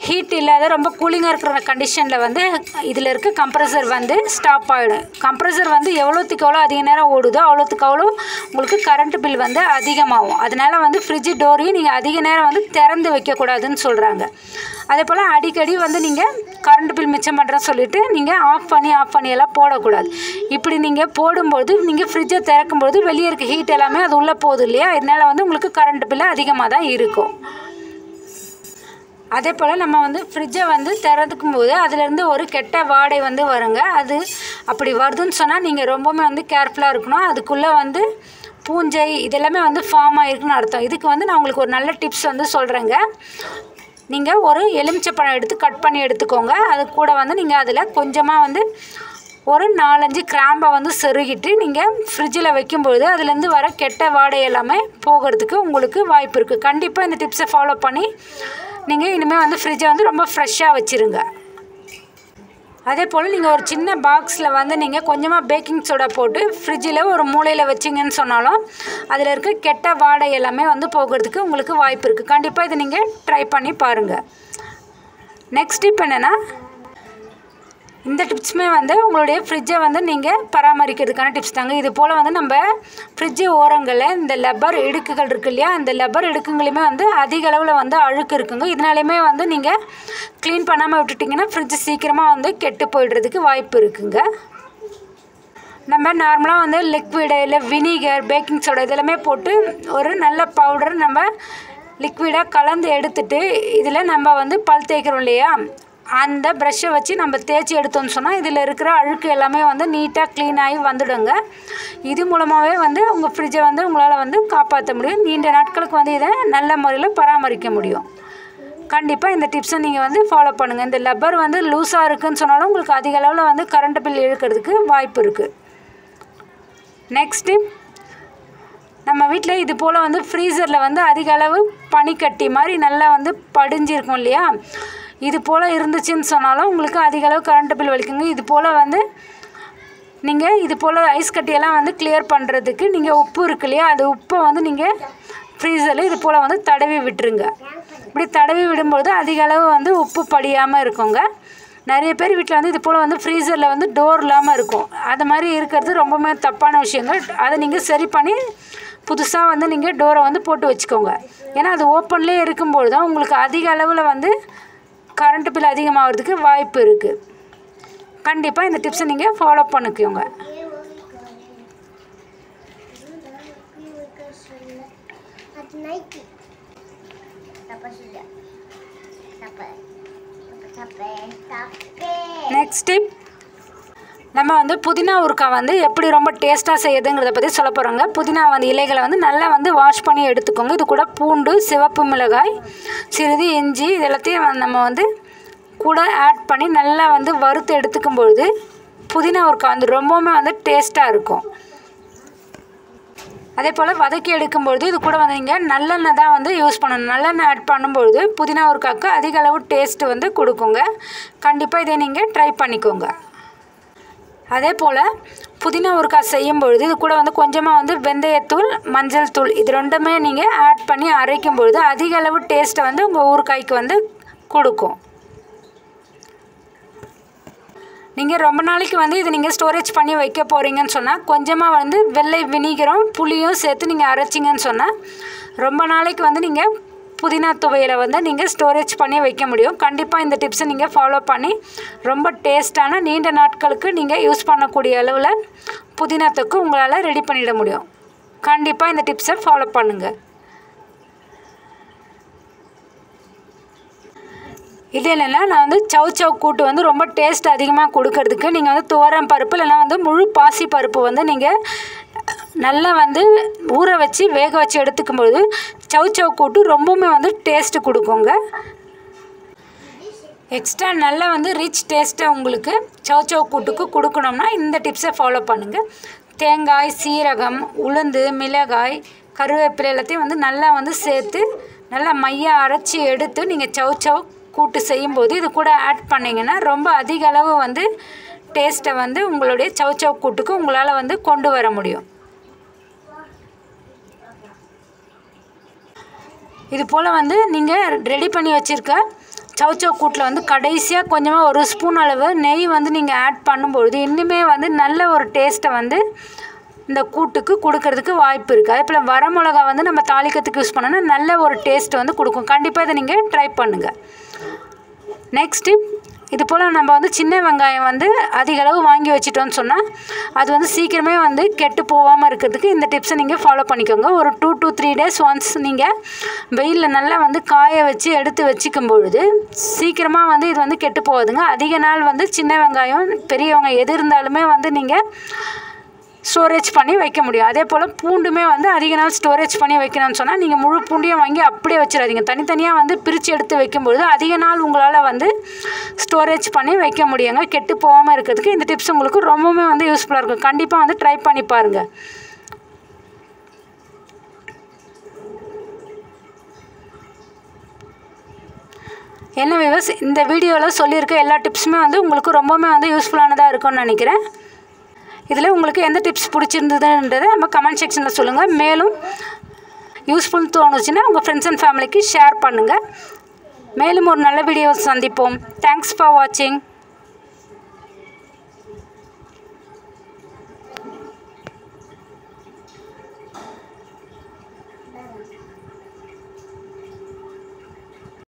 ஹீட் இல்லாத ரொம்ப கூலிங்காக இருக்கிற கண்டிஷனில் வந்து இதில் இருக்க கம்ப்ரஸர் வந்து ஸ்டாப் ஆகிடும். கம்ப்ரஸர் வந்து எவ்வளோத்துக்கு எவ்வளோ அதிக நேரம் ஓடுதோ அவ்வளோத்துக்கு அவ்வளோ உங்களுக்கு கரண்ட் பில் வந்து அதிகமாகும். அதனால் வந்து ஃப்ரிட்ஜு டோரையும் நீங்கள் அதிக நேரம் வந்து திறந்து வைக்கக்கூடாதுன்னு சொல்கிறாங்க. அதே போல் அடிக்கடி வந்து நீங்கள் கரண்ட் பில் மிச்சம் பண்ணுறேன்னு சொல்லிவிட்டு நீங்கள் ஆஃப் பண்ணி எல்லாம் போடக்கூடாது. இப்படி நீங்கள் போடும்போது நீங்கள் ஃப்ரிட்ஜை திறக்கும்போது வெளியே இருக்க ஹீட் எல்லாமே அது உள்ளே போகுது இல்லையா, இதனால் வந்து உங்களுக்கு கரண்ட் பில்லு அதிகமாக தான் இருக்கும். அதே போல் நம்ம வந்து ஃப்ரிட்ஜை வந்து திறந்துக்கும் போது அதுலேருந்து ஒரு கெட்ட வாடை வந்து வருங்க. அது அப்படி வருதுன்னு சொன்னால் நீங்கள் ரொம்பவுமே வந்து கேர்ஃபுல்லாக இருக்கணும். அதுக்குள்ளே வந்து பூஞ்சை இதெல்லாமே வந்து ஃபார்ம் ஆகிருக்குன்னு அர்த்தம். இதுக்கு வந்து நான் உங்களுக்கு ஒரு நல்ல டிப்ஸ் வந்து சொல்கிறேங்க. நீங்கள் ஒரு எலுமிச்சைப்பழம் எடுத்து கட் பண்ணி எடுத்துக்கோங்க. அது கூட வந்து நீங்கள் அதில் கொஞ்சமாக வந்து ஒரு 4-5 கிராம்பை வந்து செருகிட்டு நீங்கள் ஃப்ரிட்ஜில் வைக்கும்பொழுது அதுலேருந்து வர கெட்ட வாடை எல்லாமே போகிறதுக்கு உங்களுக்கு வாய்ப்பு இருக்குது. கண்டிப்பாக இந்த டிப்ஸை ஃபாலோ பண்ணி நீங்கள் இனிமேல் வந்து ஃப்ரிட்ஜை வந்து ரொம்ப ஃப்ரெஷ்ஷாக வச்சுருங்க. அதே போல் நீங்கள் ஒரு சின்ன பாக்ஸில் வந்து நீங்கள் கொஞ்சமாக பேக்கிங் சோடா போட்டு ஃப்ரிட்ஜில் ஒரு மூலையில் வச்சிங்கன்னு சொன்னாலும் அதில் இருக்க கெட்ட வாடை எல்லாமே வந்து போகிறதுக்கு உங்களுக்கு வாய்ப்பு இருக்குது. கண்டிப்பாக இதை நீங்கள் ட்ரை பண்ணி பாருங்கள். நெக்ஸ்ட் டிப் என்னென்னா, இந்த டிப்ஸுமே வந்து உங்களுடைய ஃப்ரிட்ஜை வந்து நீங்கள் பராமரிக்கிறதுக்கான டிப்ஸ் தாங்க. இது போல் வந்து நம்ம ஃப்ரிட்ஜு ஓரங்களில் இந்த லப்பர் இடுக்குகள் இருக்குது இல்லையா, இந்த லப்பர் இடுக்குங்களையுமே வந்து அதிக அளவில் வந்து அழுக்கு இருக்குங்க. இதனாலையுமே வந்து நீங்கள் க்ளீன் பண்ணாமல் விட்டுட்டிங்கன்னா ஃப்ரிட்ஜு சீக்கிரமாக வந்து கெட்டு போயிடுறதுக்கு வாய்ப்பு இருக்குங்க. நம்ம நார்மலாக வந்து லிக்விடு இல்லை வினிகர், பேக்கிங் சோடா இதெல்லாமே போட்டு ஒரு நல்ல பவுடர் நம்ம லிக்விடாக கலந்து எடுத்துகிட்டு இதில் நம்ம வந்து பல் தேய்க்கிறோம் இல்லையா, அந்த ப்ரஷ்ஷை வச்சு நம்ம தேய்ச்சி எடுத்தோம்னு சொன்னால் இதில் இருக்கிற அழுக்கு எல்லாமே வந்து நீட்டாக க்ளீன் ஆகி வந்துடுங்க. இது மூலமாகவே வந்து உங்கள் ஃப்ரிட்ஜை வந்து உங்களால் வந்து காப்பாற்ற முடியும். நீண்ட நாட்களுக்கு வந்து இதை நல்ல முறையில் பராமரிக்க முடியும். கண்டிப்பாக இந்த டிப்ஸை நீங்கள் வந்து ஃபாலோ பண்ணுங்கள். இந்த லப்பர் வந்து லூஸாக இருக்குதுன்னு சொன்னாலும் உங்களுக்கு அதிக அளவில் வந்து கரண்ட் பில் இழுக்கிறதுக்கு வாய்ப்பு இருக்குது. நெக்ஸ்ட்டு, நம்ம வீட்டில் இது போல் வந்து ஃப்ரீசரில் வந்து அதிக அளவு பனிக்கட்டி மாதிரி நல்லா வந்து படிஞ்சிருக்கும் இல்லையா, இது போல் இருந்துச்சுன்னு சொன்னாலும் உங்களுக்கு அதிக அளவு கரண்ட் பில் வலிக்குங்க. இது போல் வந்து நீங்கள் இது போல் ஐஸ் கட்டியெல்லாம் வந்து கிளியர் பண்ணுறதுக்கு நீங்கள் உப்பு இருக்கு இல்லையா, அது உப்பை வந்து நீங்கள் ஃப்ரீசரில் இது போல் வந்து தடவி விட்டுருங்க. இப்படி தடவி விடும்போது அதிக அளவு வந்து உப்பு படியாமல் இருக்குங்க. நிறைய பேர் வீட்டில் வந்து இது போல் வந்து ஃப்ரீசரில் வந்து டோர் இல்லாமல் இருக்கும். அது மாதிரி இருக்கிறது ரொம்பவுமே தப்பான விஷயங்கள். அதை நீங்கள் சரி பண்ணி புதுசாக வந்து நீங்கள் டோரை வந்து போட்டு வச்சுக்கோங்க. ஏன்னா அது ஓப்பன்லேயே இருக்கும்போது தான் உங்களுக்கு அதிக அளவில் வந்து கரண்ட் பில் அதிகமாகிறதுக்கு வாய்ப்பு இருக்குது. கண்டிப்பாக இந்த டிப்ஸை நீங்கள் ஃபாலோ பண்ணிக்கோங்க. நெக்ஸ்ட் டிப், நம்ம வந்து புதினா ஊறுகாய் வந்து எப்படி ரொம்ப டேஸ்ட்டாக செய்யுதுங்கிறத பற்றி சொல்ல போகிறோங்க. புதினா வந்து இலைகளை வந்து நல்லா வந்து வாஷ் பண்ணி எடுத்துக்கோங்க. இது கூட பூண்டு, சிவப்பு மிளகாய், சிறிது இஞ்சி இது எல்லாத்தையும் நம்ம வந்து கூட ஆட் பண்ணி நல்லா வந்து வறுத்து எடுத்துக்கும் பொழுது புதினா ஊறுகாய் வந்து ரொம்பவுமே வந்து டேஸ்ட்டாக இருக்கும். அதே போல் வதக்கி எடுக்கும்பொழுது இது கூட வந்து நீங்கள் நல்லெண்ணெய் தான் வந்து யூஸ் பண்ணணும். நல்லெண்ணெய் ஆட் பண்ணும்பொழுது புதினா ஊறுகாய்க்கு அதிக அளவு டேஸ்ட்டு வந்து கொடுக்குங்க. கண்டிப்பாக இதை நீங்கள் ட்ரை பண்ணிக்கோங்க. அதே போல் புதினா ஊறுகாய் செய்யும்பொழுது இது கூட வந்து கொஞ்சமாக வந்து வெந்தயத்தூள், மஞ்சள் தூள் இது ரெண்டுமே நீங்கள் ஆட் பண்ணி அரைக்கும் பொழுது அதிக அளவு டேஸ்ட்டை வந்து உங்கள் ஊறுகாய்க்கு வந்து கொடுக்கும். நீங்கள் ரொம்ப நாளைக்கு வந்து இது நீங்கள் ஸ்டோரேஜ் பண்ணி வைக்க போகிறீங்கன்னு சொன்னால் கொஞ்சமாக வந்து வெள்ளை வினிகரும் புளியும் சேர்த்து நீங்கள் அரைச்சிங்கன்னு சொன்னால் ரொம்ப நாளைக்கு வந்து நீங்கள் புதினா துவையலை வந்து நீங்கள் ஸ்டோரேஜ் பண்ணி வைக்க முடியும். கண்டிப்பாக இந்த டிப்ஸை நீங்கள் ஃபாலோ பண்ணி ரொம்ப டேஸ்ட்டான நீண்ட நாட்களுக்கு நீங்கள் யூஸ் பண்ணக்கூடிய அளவில் புதினா தொக்கு உங்களால் ரெடி பண்ணிட முடியும். கண்டிப்பாக இந்த டிப்ஸை ஃபாலோ பண்ணுங்கள். இது இல்லைன்னா நான் வந்து சவ் கூட்டு வந்து ரொம்ப டேஸ்ட் அதிகமாக கொடுக்கறதுக்கு நீங்கள் வந்து துவரம் பருப்பு இல்லைன்னா வந்து முழு பாசி பருப்பு வந்து நீங்கள் நல்லா வந்து ஊற வச்சு வேக வச்சு எடுத்துக்கும்போது சவ் கூட்டு ரொம்பவுமே வந்து டேஸ்ட்டு கொடுக்குங்க. எக்ஸ்ட்ரா நல்லா வந்து ரிச் டேஸ்ட்டை உங்களுக்கு சவ் கூட்டுக்கு கொடுக்கணும்னா இந்த டிப்ஸை ஃபாலோ பண்ணுங்கள். தேங்காய், சீரகம், உளுந்து, மிளகாய், கருவேப்பிலை எல்லாத்தையும் வந்து நல்லா வந்து சேர்த்து நல்லா மையாக அரைச்சி எடுத்து நீங்கள் சவ் கூட்டு செய்யும்போது இது கூட ஆட் பண்ணிங்கன்னா ரொம்ப அதிக அளவு வந்து டேஸ்ட்டை வந்து உங்களுடைய சவ் கூட்டுக்கு உங்களால் வந்து கொண்டு வர முடியும். இது போல் வந்து நீங்கள் ரெடி பண்ணி வச்சுருக்க சவ் கூட்டில் வந்து கடைசியாக கொஞ்சமாக ஒரு ஸ்பூன் அளவு நெய் வந்து நீங்கள் ஆட் பண்ணும்பொழுது இன்னுமே வந்து நல்ல ஒரு டேஸ்ட்டை வந்து இந்த கூட்டுக்கு கொடுக்கறதுக்கு வாய்ப்பு இருக்குது. அதே போல் வரமிளகா வந்து நம்ம தாளிக்கிறதுக்கு யூஸ் பண்ணோன்னா நல்ல ஒரு டேஸ்ட் வந்து கொடுக்கும். கண்டிப்பாக இதை நீங்கள் ட்ரை பண்ணுங்கள். நெக்ஸ்ட்டு, இது போல் நம்ம வந்து சின்ன வெங்காயம் வந்து அதிக அளவு வாங்கி வச்சிட்டோம்னு சொன்னால் அது வந்து சீக்கிரமே வந்து கெட்டு போகாமல் இருக்கிறதுக்கு இந்த டிப்ஸை நீங்கள் ஃபாலோ பண்ணிக்கோங்க. ஒரு 2 to 3 days ஒன்ஸ் நீங்கள் வெயிலில் நல்லா வந்து காய வச்சு எடுத்து வச்சுக்கும் பொழுது சீக்கிரமாக வந்து இது வந்து கெட்டு போகாதுங்க. அதிக நாள் வந்து சின்ன வெங்காயம் பெரிய வெங்காயம் எது இருந்தாலுமே வந்து நீங்கள் ஸ்டோரேஜ் பண்ணி வைக்க முடியும். அதே போல் பூண்டுமே வந்து அதிக நாள் ஸ்டோரேஜ் பண்ணி வைக்கணும்னு சொன்னால் நீங்கள் முழு பூண்டையும் வாங்கி அப்படியே வச்சிடாதீங்க. தனித்தனியாக வந்து பிரித்து எடுத்து வைக்கும்பொழுது அதிக நாள் உங்களால் வந்து ஸ்டோரேஜ் பண்ணி வைக்க முடியுங்க. கெட்டு போகாமல் இருக்கிறதுக்கு இந்த டிப்ஸ் உங்களுக்கு ரொம்பவுமே வந்து யூஸ்ஃபுல்லாக இருக்கும். கண்டிப்பாக வந்து ட்ரை பண்ணி பாருங்கள். என்ன வியூவர்ஸ், இந்த வீடியோவில் சொல்லியிருக்க எல்லா டிப்ஸுமே வந்து உங்களுக்கு ரொம்பவுமே வந்து யூஸ்ஃபுல்லானதாக இருக்கும்னு நினைக்கிறேன். இதில் உங்களுக்கு எந்த டிப்ஸ் பிடிச்சிருந்ததுன்றதை நம்ம கமெண்ட் செக்ஷனில் சொல்லுங்கள். மேலும் யூஸ்ஃபுல் தோணுச்சுன்னா உங்கள் ஃப்ரெண்ட்ஸ் அண்ட் ஃபேமிலிக்கு ஷேர் பண்ணுங்கள். மேலும் ஒரு நல்ல வீடியோவை சந்திப்போம். தேங்க்ஸ் ஃபார் வாட்சிங்.